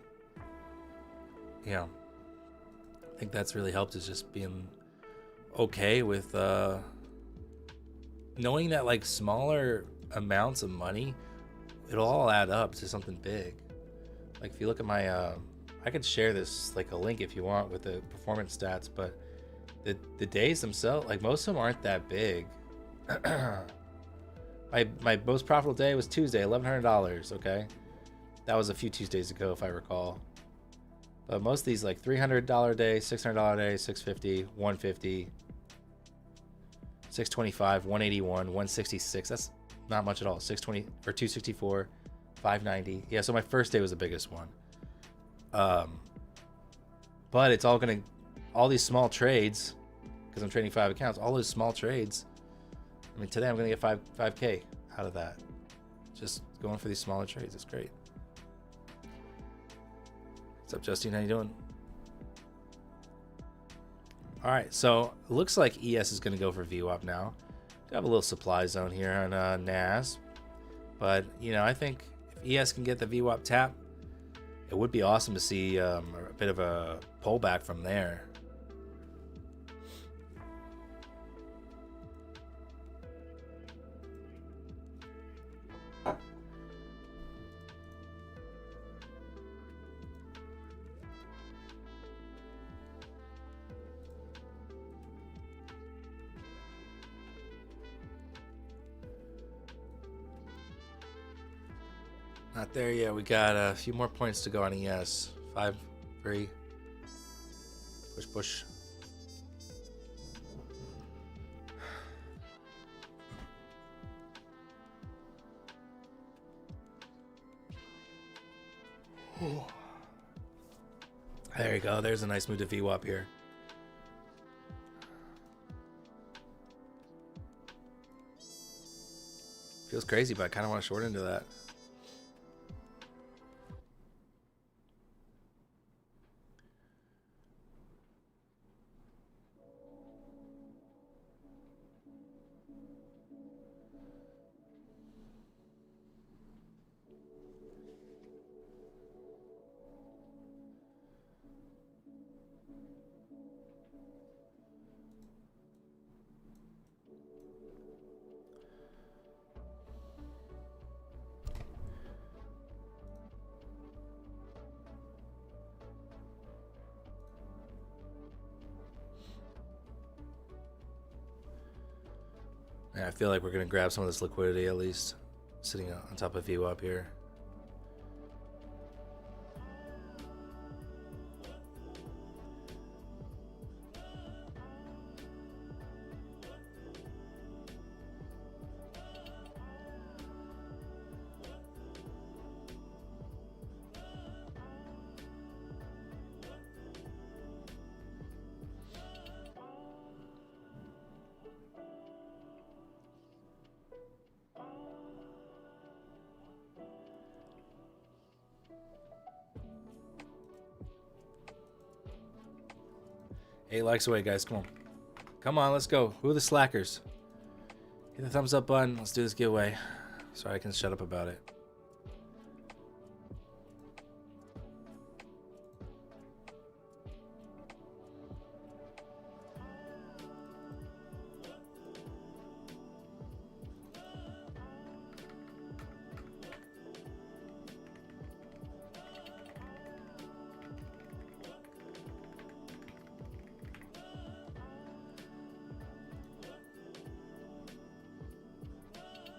yeah, I think that's really helped, is just being okay with knowing that like smaller amounts of money, it'll all add up to something big. Like if you look at my, I could share this like a link if you want with the performance stats, but the days themselves, like most of them aren't that big. my most profitable day was Tuesday, $1,100. Okay, that was a few Tuesdays ago if I recall. But most of these like $300 day, $600 day, $650, $150, $625, $181, $166. That's not much at all. $620 or $264, $590. Yeah, so my first day was the biggest one. But it's all these small trades, because I'm trading 5 accounts. All those small trades. I mean, today I'm gonna get 5K out of that. Just going for these smaller trades. It's great. What's up, Justine? How you doing? All right, so it looks like ES is going to go for VWAP now. We have a little supply zone here on NAS, but you know, I think if ES can get the VWAP tap, it would be awesome to see a bit of a pullback from there. Not there yet. We got a few more points to go on ES. 5, 3. Push, push. There you go. There's a nice move to VWAP here. Feels crazy, but I kind of want to short into that. Yeah, I feel like we're going to grab some of this liquidity at least, sitting on top of VWAP here. Hey, likes away, guys. Come on. Come on, let's go. Who are the slackers? Hit the thumbs up button. Let's do this giveaway. Sorry, I can shut up about it.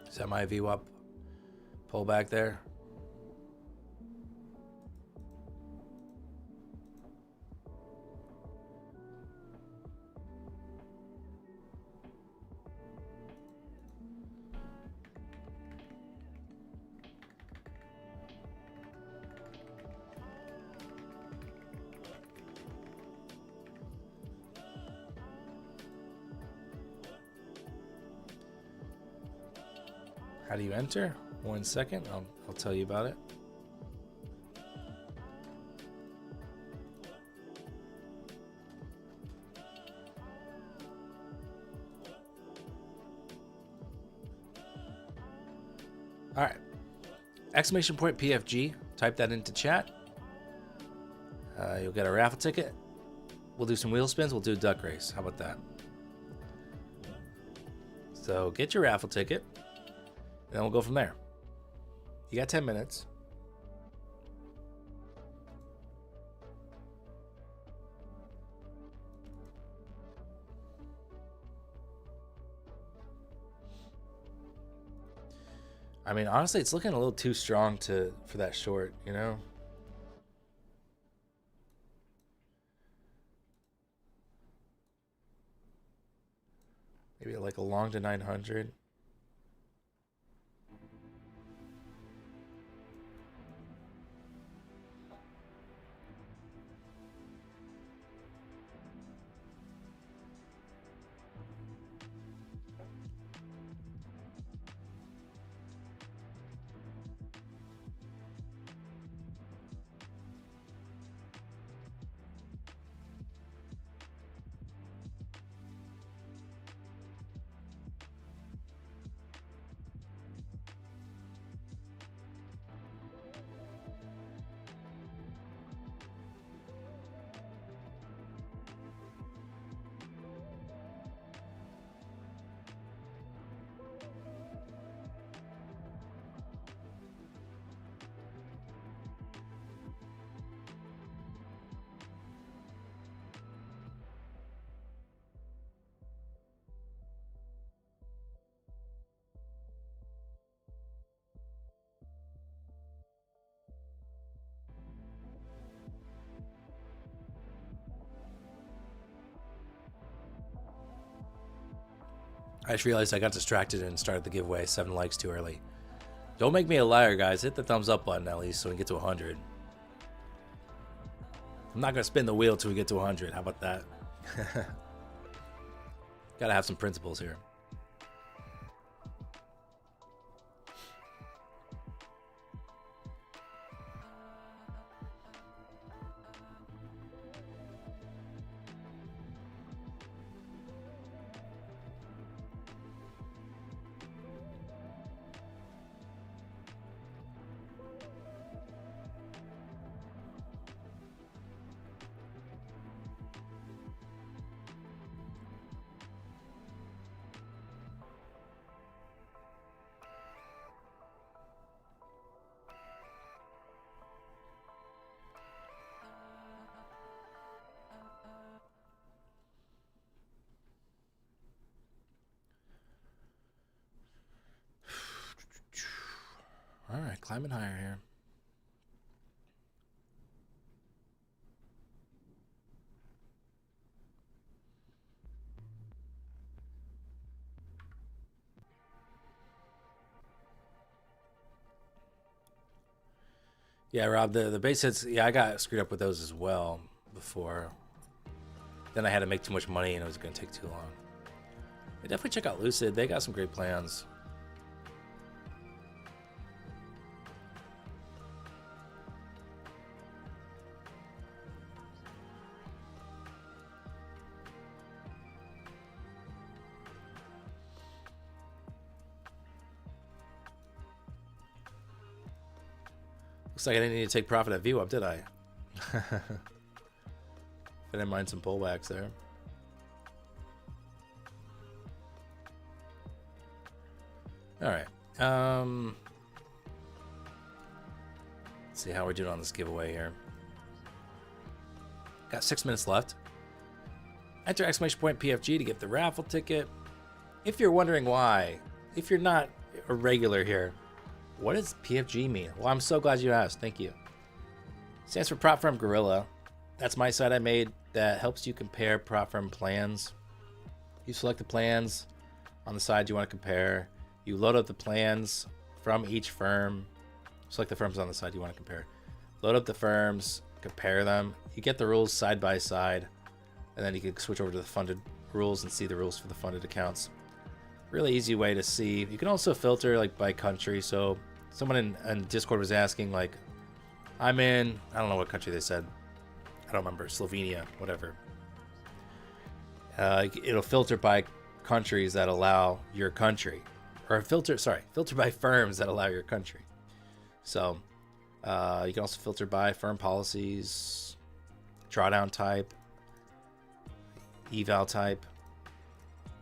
Is that my VWAP pull back there? How do you enter? 1 second. I'll tell you about it. All right. Exclamation point PFG. Type that into chat. You'll get a raffle ticket. We'll do some wheel spins. We'll do a duck race. How about that? So get your raffle ticket. And then we'll go from there. You got 10 minutes. I mean, honestly, it's looking a little too strong for that short, you know? Maybe like a long to 900. I just realized I got distracted and started the giveaway 7 likes too early. Don't make me a liar, guys. Hit the thumbs up button at least so we can get to 100. I'm not going to spin the wheel till we get to 100. How about that? Gotta have some principles here. All right, climbing higher here. Yeah, Rob, the base hits, yeah, I got screwed up with those as well before. Then I had to make too much money and it was going to take too long. Yeah, definitely check out Lucid. They got some great plans. Looks like I didn't need to take profit at VWAP, did I? I didn't mind some pullbacks there. All right. Let's see how we're doing on this giveaway here. Got 6 minutes left. Enter exclamation point PFG to get the raffle ticket. If you're wondering why, if you're not a regular here, what does PFG mean? Well, I'm so glad you asked. Thank you. Stands for Prop Firm Gorilla. That's my site I made that helps you compare prop firm plans. You select the plans on the side you want to compare. You load up the plans from each firm. Select the firms on the side you want to compare. Load up the firms, compare them. You get the rules side by side, and then you can switch over to the funded rules and see the rules for the funded accounts. Really easy way to see. You can also filter like by country. So someone in Discord was asking, like, I'm in, I don't know what country they said. I don't remember, Slovenia, whatever. It'll filter by countries that allow your country, or filter by firms that allow your country. So you can also filter by firm policies, drawdown type, eval type,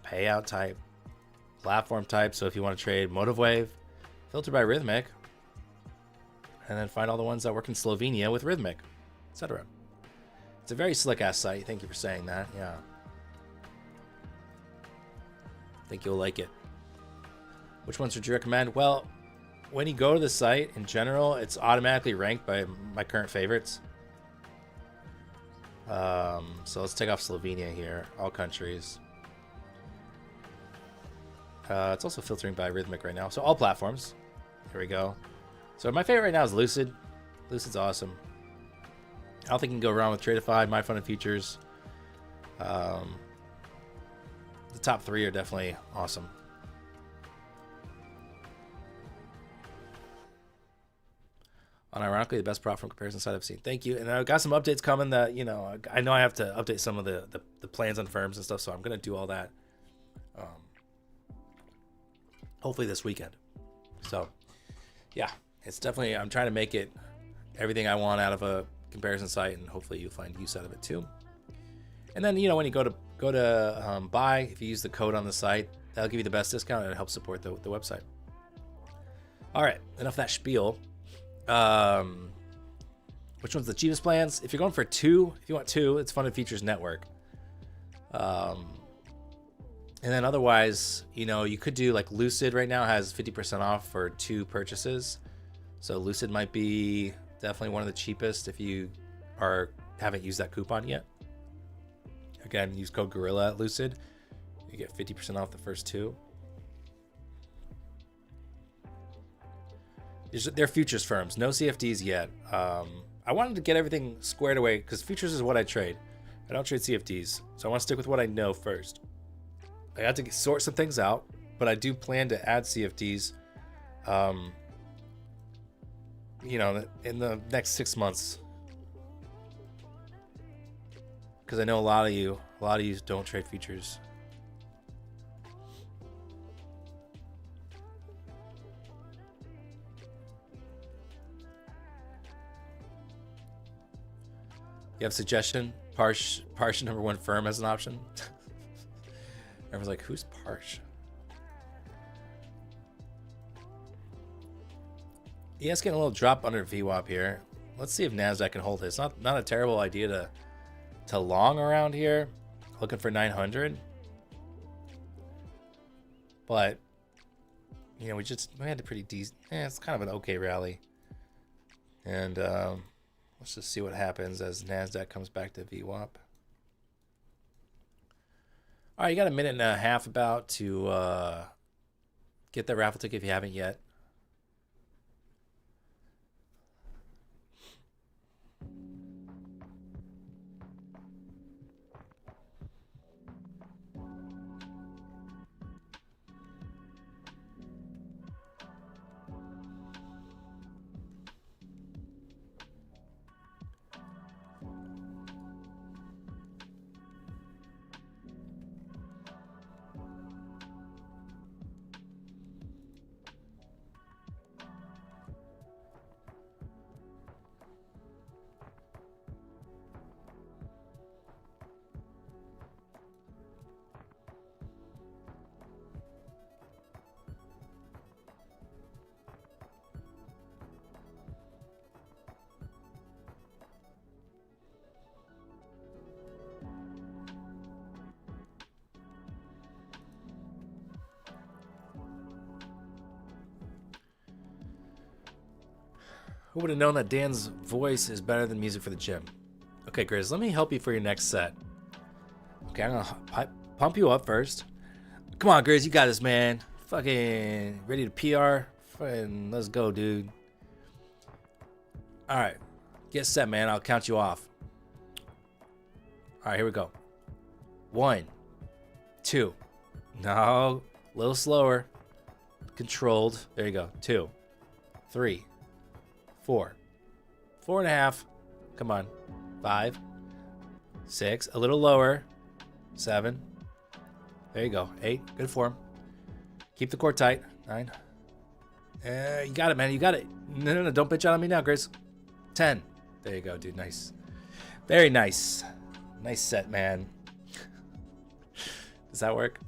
payout type, platform type. So if you want to trade MotiveWave, filter by Rhythmic, and then find all the ones that work in Slovenia with Rhythmic, etc. It's a very slick ass site. Thank you for saying that. Yeah. I think you'll like it. Which ones would you recommend? Well, when you go to the site in general, it's automatically ranked by my current favorites. So let's take off Slovenia here, all countries. It's also filtering by rhythmic right now, so all platforms. Here we go. So my favorite right now is Lucid. Lucid's awesome. I don't think you can go wrong with Tradeify, My Fun and Futures. The top 3 are definitely awesome. Unironically, the best platform comparison site I've seen. Thank you. And I've got some updates coming that, you know I have to update some of the plans on firms and stuff, so I'm going to do all that hopefully this weekend. So, yeah, it's definitely, I'm trying to make it everything I want out of a comparison site, and hopefully you'll find use out of it too. And then, you know, when you go to buy, if you use the code on the site, that'll give you the best discount and it helps support the website. All right, enough of that spiel. Which one's the cheapest plans? If you're going for 2, if you want 2, it's Fun and Features Network. And then otherwise, you know, you could do like Lucid right now has 50% off for 2 purchases. So Lucid might be definitely one of the cheapest if you haven't used that coupon yet. Again, use code Gorilla at Lucid. You get 50% off the first 2. They're futures firms, no CFDs yet. I wanted to get everything squared away because futures is what I trade. I don't trade CFDs, so I want to stick with what I know first. I got to sort some things out, but I do plan to add CFDs, you know, in the next 6 months. Because I know a lot of you don't trade futures. You have a suggestion? Parsh #1 firm as an option. Everyone's like, who's Parsh? Yeah, it's getting a little drop under VWAP here. Let's see if NASDAQ can hold this. Not a terrible idea to long around here. Looking for 900. But, you know, we had a pretty decent, it's kind of an okay rally. And let's just see what happens as NASDAQ comes back to VWAP. All right, you got a minute and a half about to get that raffle ticket if you haven't yet. Who would have known that Dan's voice is better than music for the gym? Okay, Grizz, let me help you for your next set. Okay, I'm gonna pump you up first. Come on, Grizz, you got this, man. Fucking ready to PR? Fucking let's go, dude. All right, get set, man. I'll count you off. All right, here we go. 1, 2. No, a little slower. Controlled. There you go. 2, 3, 4, 4.5. Come on. 5, 6. A little lower. 7. There you go. 8. Good form. Keep the core tight. 9. You got it, man. You got it. No. Don't bitch out on me now, Grace. 10. There you go, dude. Nice. Very nice. Nice set, man. Does that work?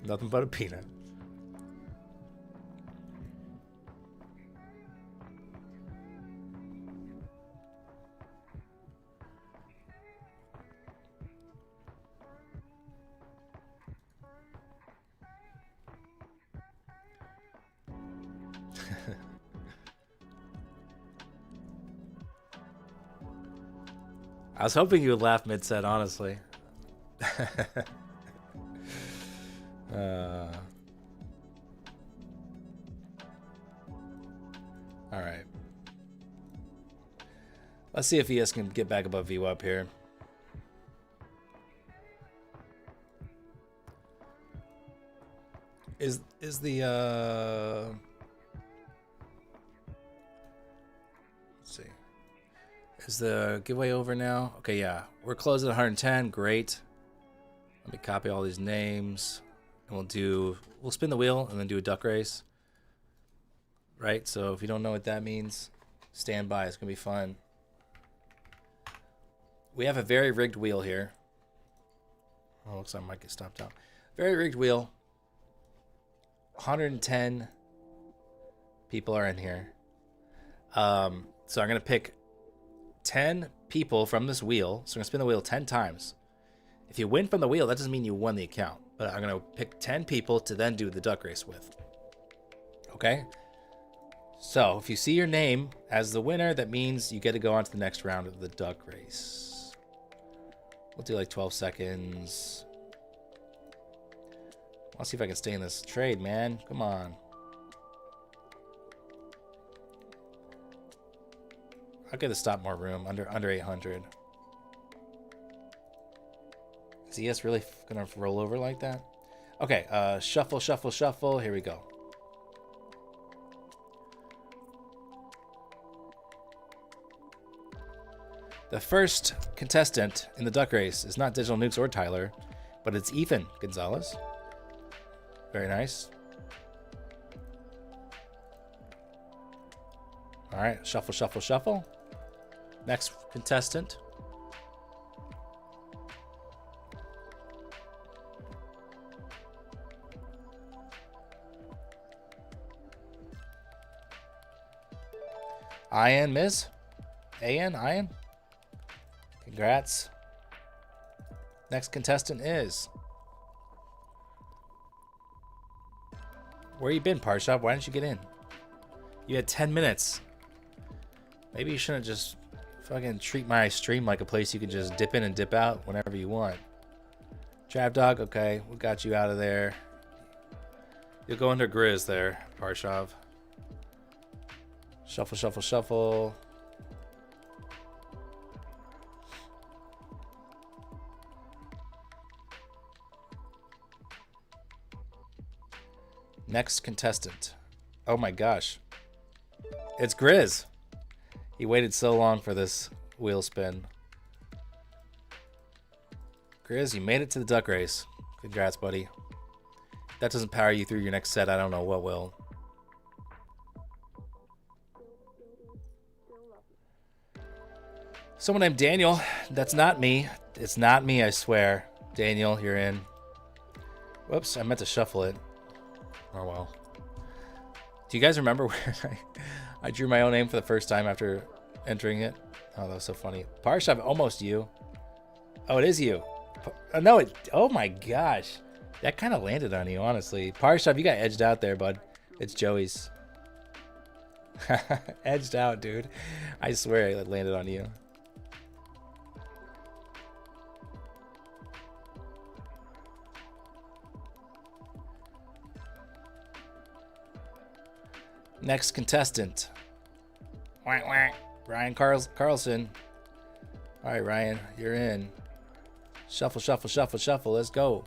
Nothing but a peanut. I was hoping you would laugh mid-set, honestly. All right. Let's see if ES can get back above VWAP here. Is the let's see. Is the giveaway over now? Okay, yeah. We're closed at 110. Great. Let me copy all these names. And we'll spin the wheel and then do a duck race. Right? So if you don't know what that means, stand by. It's going to be fun. We have a very rigged wheel here. Oh, looks like I might get stopped out. Very rigged wheel. 110 people are in here. So I'm going to pick 10 people from this wheel. So I'm going to spin the wheel 10 times. If you win from the wheel, that doesn't mean you won the account. But I'm going to pick 10 people to then do the duck race with. Okay? So if you see your name as the winner, that means you get to go on to the next round of the duck race. We'll do like 12 seconds. I'll see if I can stay in this trade, man. Come on. I'll get to stop more room. Under 800. Is ES really gonna roll over like that? Okay, shuffle, shuffle, shuffle. Here we go. The first contestant in the duck race is not Digital Nukes or Tyler, but it's Ethan Gonzalez. Very nice. All right, shuffle, shuffle, shuffle. Next contestant. Ian, Ms. Ian. Congrats. Next contestant is... Where you been, Parshop? Why didn't you get in? You had 10 minutes. Maybe you shouldn't just fucking treat my stream like a place you can just dip in and dip out whenever you want. Trap Dog, okay. We got you out of there. You'll go under Grizz there, Parshov. Shuffle, shuffle, shuffle. Next contestant. Oh my gosh. It's Grizz. He waited so long for this wheel spin. Grizz, you made it to the duck race. Congrats, buddy. If that doesn't power you through your next set, I don't know what will. Someone named Daniel. That's not me. It's not me, I swear. Daniel, you're in. Whoops, I meant to shuffle it. Oh well. Do you guys remember where I drew my own name for the first time after entering it? Oh, that was so funny. Parshov, almost you. Oh, it is you. No, oh my gosh. That kind of landed on you, honestly. Parshov, you got edged out there, bud. It's Joey's. Edged out, dude. I swear it landed on you. Next contestant. Ryan Carlson. All right, Ryan, you're in. Shuffle, shuffle, shuffle, shuffle. Let's go.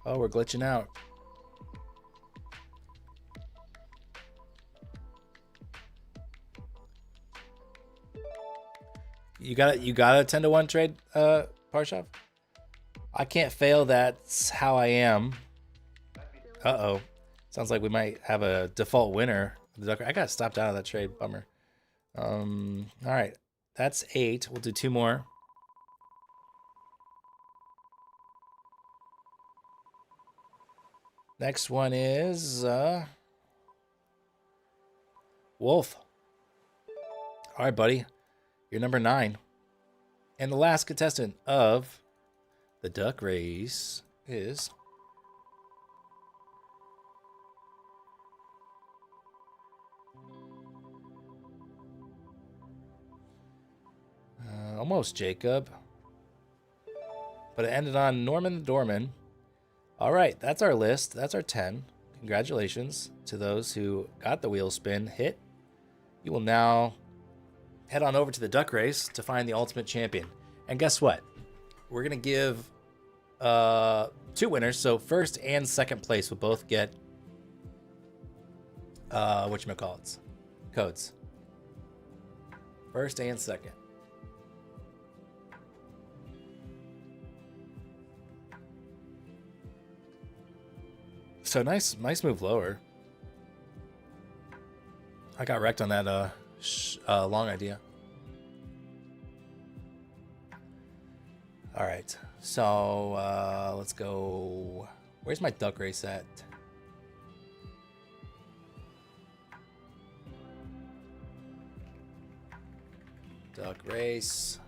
Oh, we're glitching out. You got a 10-to-1 trade, Parshov? I can't fail. That's how I am. Uh-oh. Sounds like we might have a default winner. I got stopped out of that trade. Bummer. All right. That's 8. We'll do 2 more. Next one is Wolf. All right, buddy. You're number 9. And the last contestant of the duck race is... Almost Jacob. But it ended on Norman the Doorman. All right, that's our list. That's our 10. Congratulations to those who got the wheel spin hit. You will now head on over to the duck race to find the ultimate champion. And guess what? We're going to give 2 winners. So first and second place will both get whatchamacallits, codes. First and second. So nice move lower. I got wrecked on that long idea. All right, so let's go. Where's my duck race at? Duck race.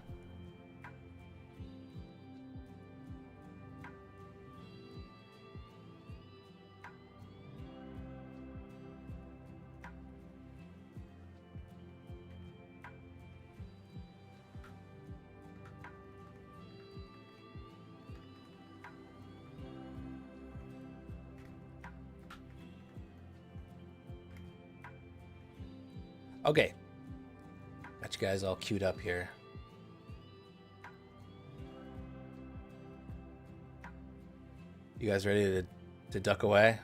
Okay. Got you guys all queued up here. You guys ready to duck away?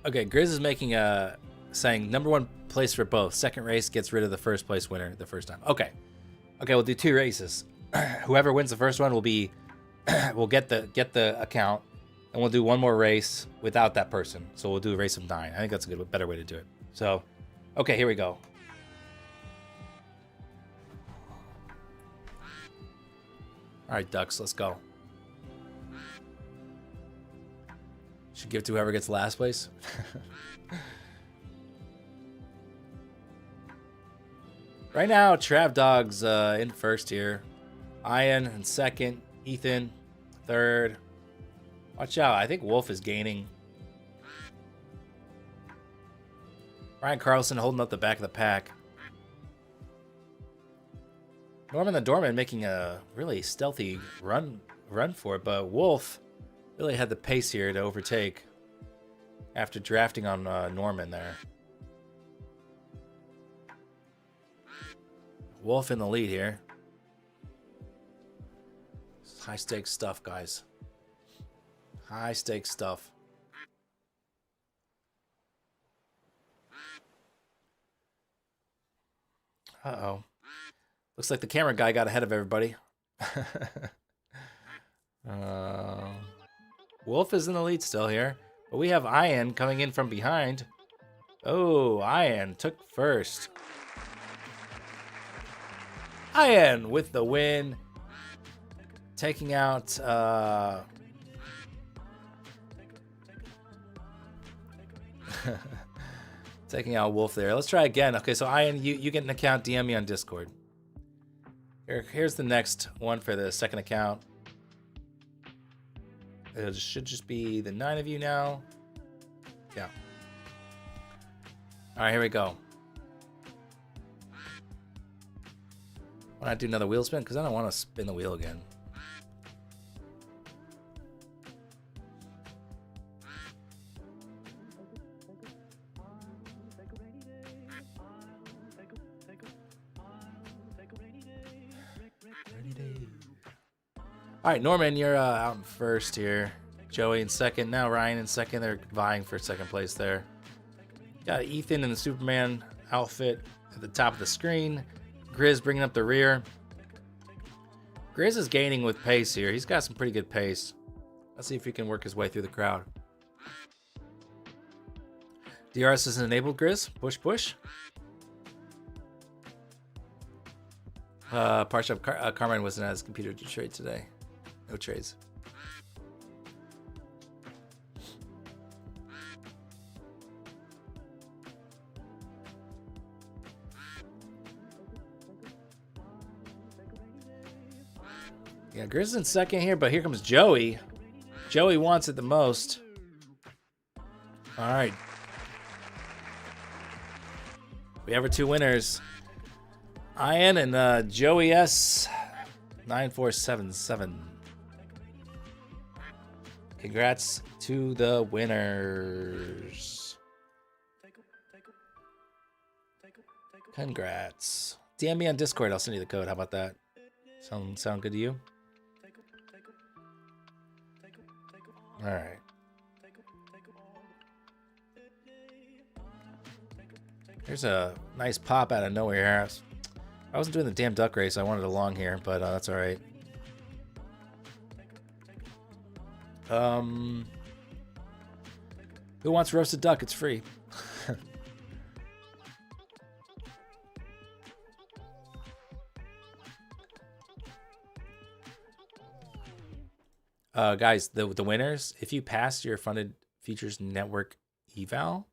Okay, Grizz is making a saying number 1 place for both. Second race gets rid of the first place winner the first time. Okay. Okay, we'll do 2 races. Whoever wins the first one will be will get the account. And we'll do 1 more race without that person. So we'll do a race of 9. I think that's a better way to do it. So, okay, here we go. All right, ducks, let's go. Should give it to whoever gets last place. Right now, Trav Dog's in first here. Ian in second. Ethan, third. Watch out, I think Wolf is gaining. Ryan Carlson holding up the back of the pack. Norman the Doorman making a really stealthy run for it, but Wolf really had the pace here to overtake after drafting on Norman there. Wolf in the lead here. High stakes stuff, guys. High stakes stuff. Uh-oh. Looks like the camera guy got ahead of everybody. Wolf is in the lead still here. But we have Ian coming in from behind. Oh, Ian took first. Ian with the win. Taking out... taking out Wolf there. Let's try again. Okay, so Ian, you get an account. DM me on Discord. Here's the next one for the second account. It should just be the 9 of you now. Yeah. All right, here we go. Why not do another wheel spin? Because I don't want to spin the wheel again. All right, Norman, you're out in first here. Joey in second. Now Ryan in second. They're vying for second place there. Got Ethan in the Superman outfit at the top of the screen. Grizz bringing up the rear. Grizz is gaining with pace here. He's got some pretty good pace. Let's see if he can work his way through the crowd. DRS is enabled, Grizz. Push, push. Parshop Carmine wasn't at his computer to trade today. No trades. Yeah, Grizz in second here, but here comes Joey. Joey wants it the most. All right. We have our 2 winners. Ian and Joey S. 9477. Congrats to the winners. Congrats. DM me on Discord. I'll send you the code. How about that? Sound good to you? All right. Here's a nice pop out of nowhere here. I wasn't doing the damn duck race. I wanted a long here, but that's all right. Who wants roasted duck? It's free. Guys, the winners, if you pass your funded futures network eval,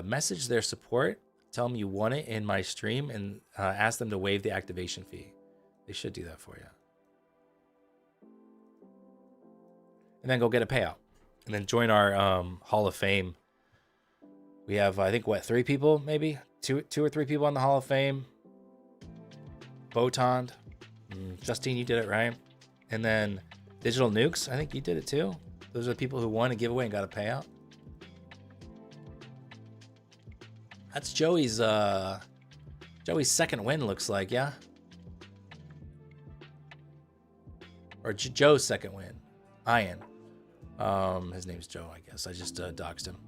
message their support, tell them you won it in my stream, and ask them to waive the activation fee. They should do that for you. And then go get a payout. And then join our Hall of Fame. We have, I think, what, 3 people, maybe? Two or 3 people on the Hall of Fame. Botond. Justine, you did it, right? And then Digital Nukes, I think you did it too. Those are the people who won a giveaway and got a payout. That's Joey's second win, looks like, yeah? Or Joe's second win. Ian. His name's Joe, I guess. I just doxed him.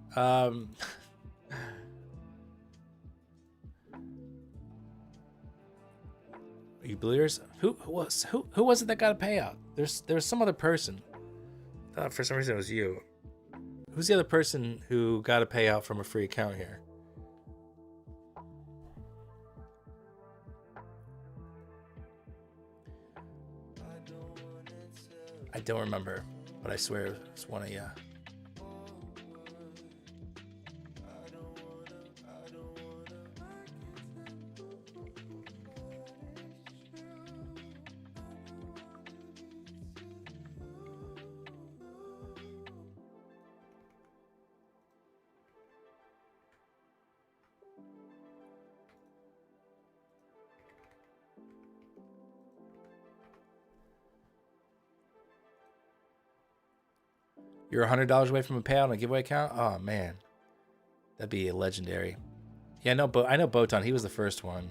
You believers? Who was it that got a payout? There's some other person. I thought for some reason it was you. Who's the other person who got a payout from a free account here? I don't remember, but I swear it's one of you. You're $100 away from a payout on a giveaway account? Oh, man. That'd be legendary. Yeah, I know Botan. He was the first one.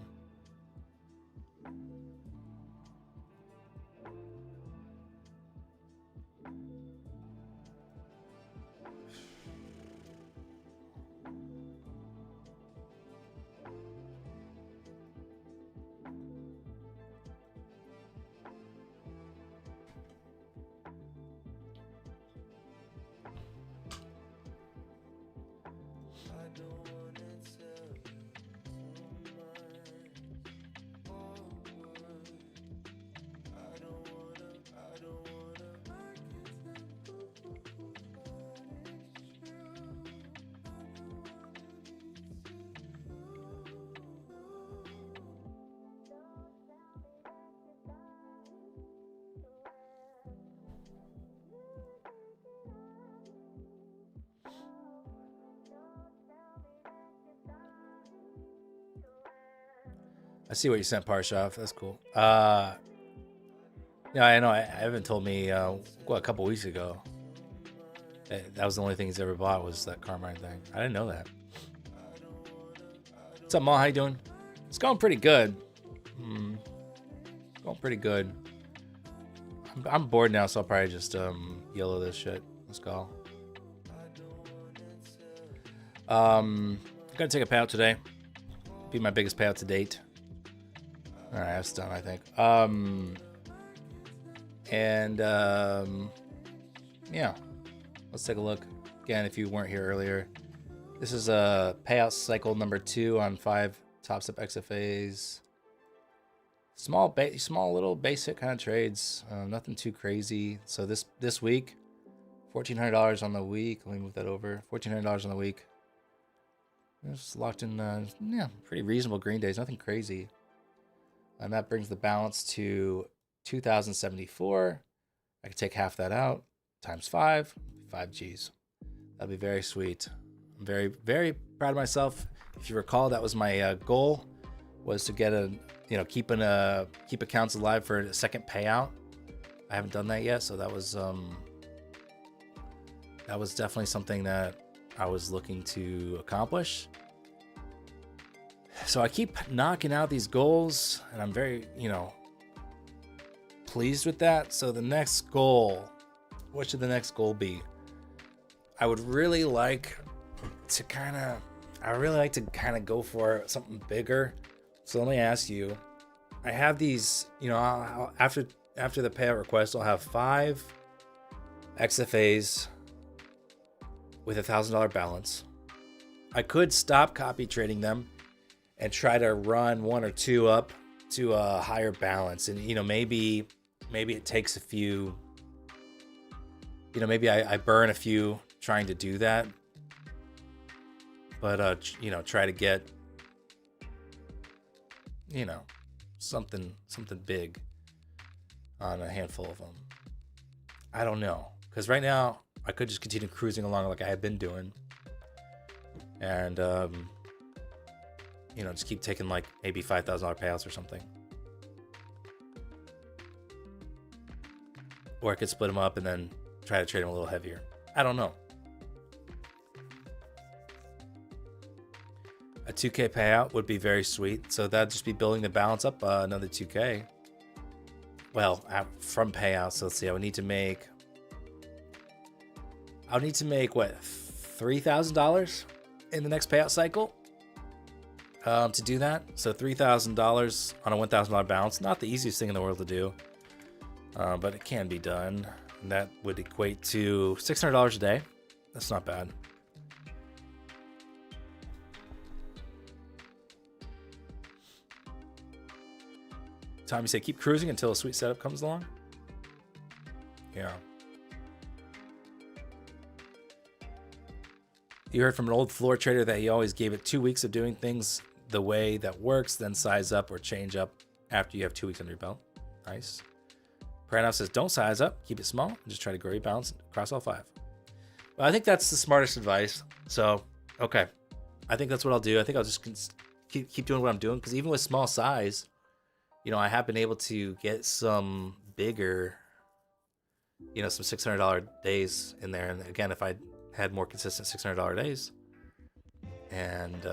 I see what you sent, Parshav. That's cool. Yeah, I know. Evan told me, a couple weeks ago. That was the only thing he's ever bought was that Carmine thing. I didn't know that. What's up, Ma? How you doing? It's going pretty good. Going pretty good. I'm bored now, so I'll probably just yellow this shit. Let's go. I'm gonna take a payout today. Be my biggest payout to date. All right, that's done, I think. Yeah, let's take a look. Again, if you weren't here earlier, this is a payout cycle number 2 on 5 Top Step XFAs. Small little basic kind of trades. Nothing too crazy. So this week, $1,400 on the week. Let me move that over. $1,400 on the week. It's locked in, yeah, pretty reasonable green days. Nothing crazy. And that brings the balance to 2,074. I could take half that out, times 5, 5 G's. That'd be very sweet. I'm very, very, proud of myself. If you recall, that was my goal, was to get keep accounts alive for a second payout. I haven't done that yet, so that was definitely something that I was looking to accomplish. So I keep knocking out these goals, and I'm very, pleased with that. So the next goal, what should the next goal be? I would really like to kind of go for something bigger. So let me ask you, I have these, after the payout request, I'll have 5 XFAs with $1,000 balance. I could stop copy trading them and try to run 1 or 2 up to a higher balance. And, maybe it takes a few, maybe I burn a few trying to do that. But, try to get, something big on a handful of them. I don't know. Because right now, I could just continue cruising along like I have been doing. And, just keep taking like maybe $5,000 payouts or something. Or I could split them up and then try to trade them a little heavier. I don't know. A 2K payout would be very sweet. So that'd just be building the balance up another 2K. Well, from payouts. So let's see. I would need to make what, $3,000 in the next payout cycle to do that. So $3,000 on a $1,000 balance. Not the easiest thing in the world to do, but it can be done. And that would equate to $600 a day. That's not bad. Tom, you say keep cruising until a sweet setup comes along? Yeah. You heard from an old floor trader that he always gave it 2 weeks of doing things the way that works, then size up or change up after you have 2 weeks under your belt. Nice. Pranav says don't size up, keep it small, and just try to grow your balance across all 5. Well, I think that's the smartest advice. So, okay. I think that's what I'll do. I think I'll just keep doing what I'm doing, because even with small size, I have been able to get some bigger, some $600 days in there. And again, if I had more consistent $600 days and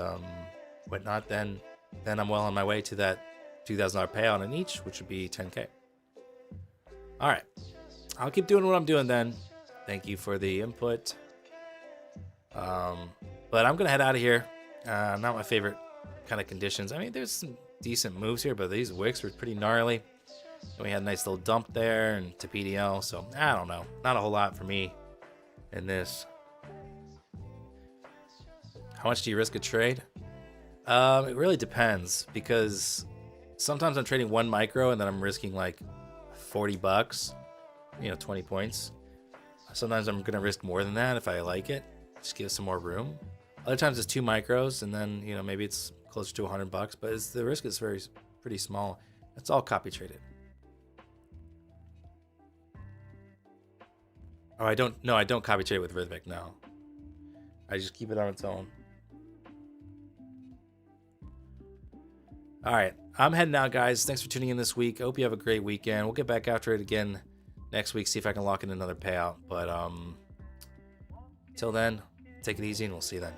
whatnot, then I'm well on my way to that $2,000 payout on each, which would be 10K. All right. I'll keep doing what I'm doing then. Thank you for the input. But I'm going to head out of here. Not my favorite kind of conditions. I mean, there's some decent moves here, but these wicks were pretty gnarly. And we had a nice little dump there and to PDL, so I don't know. Not a whole lot for me in this. How much do you risk a trade? It really depends, because sometimes I'm trading 1 micro and then I'm risking like $40, 20 points. Sometimes I'm gonna risk more than that if I like it, just give some more room. Other times it's 2 micros and then maybe it's closer to $100, but the risk is pretty small. It's all copy traded. Oh, I don't copy trade with Rhythmic, no. I just keep it on its own. All right, I'm heading out, guys. Thanks for tuning in this week. I hope you have a great weekend. We'll get back after it again next week, see if I can lock in another payout. But till then, take it easy, and we'll see you then.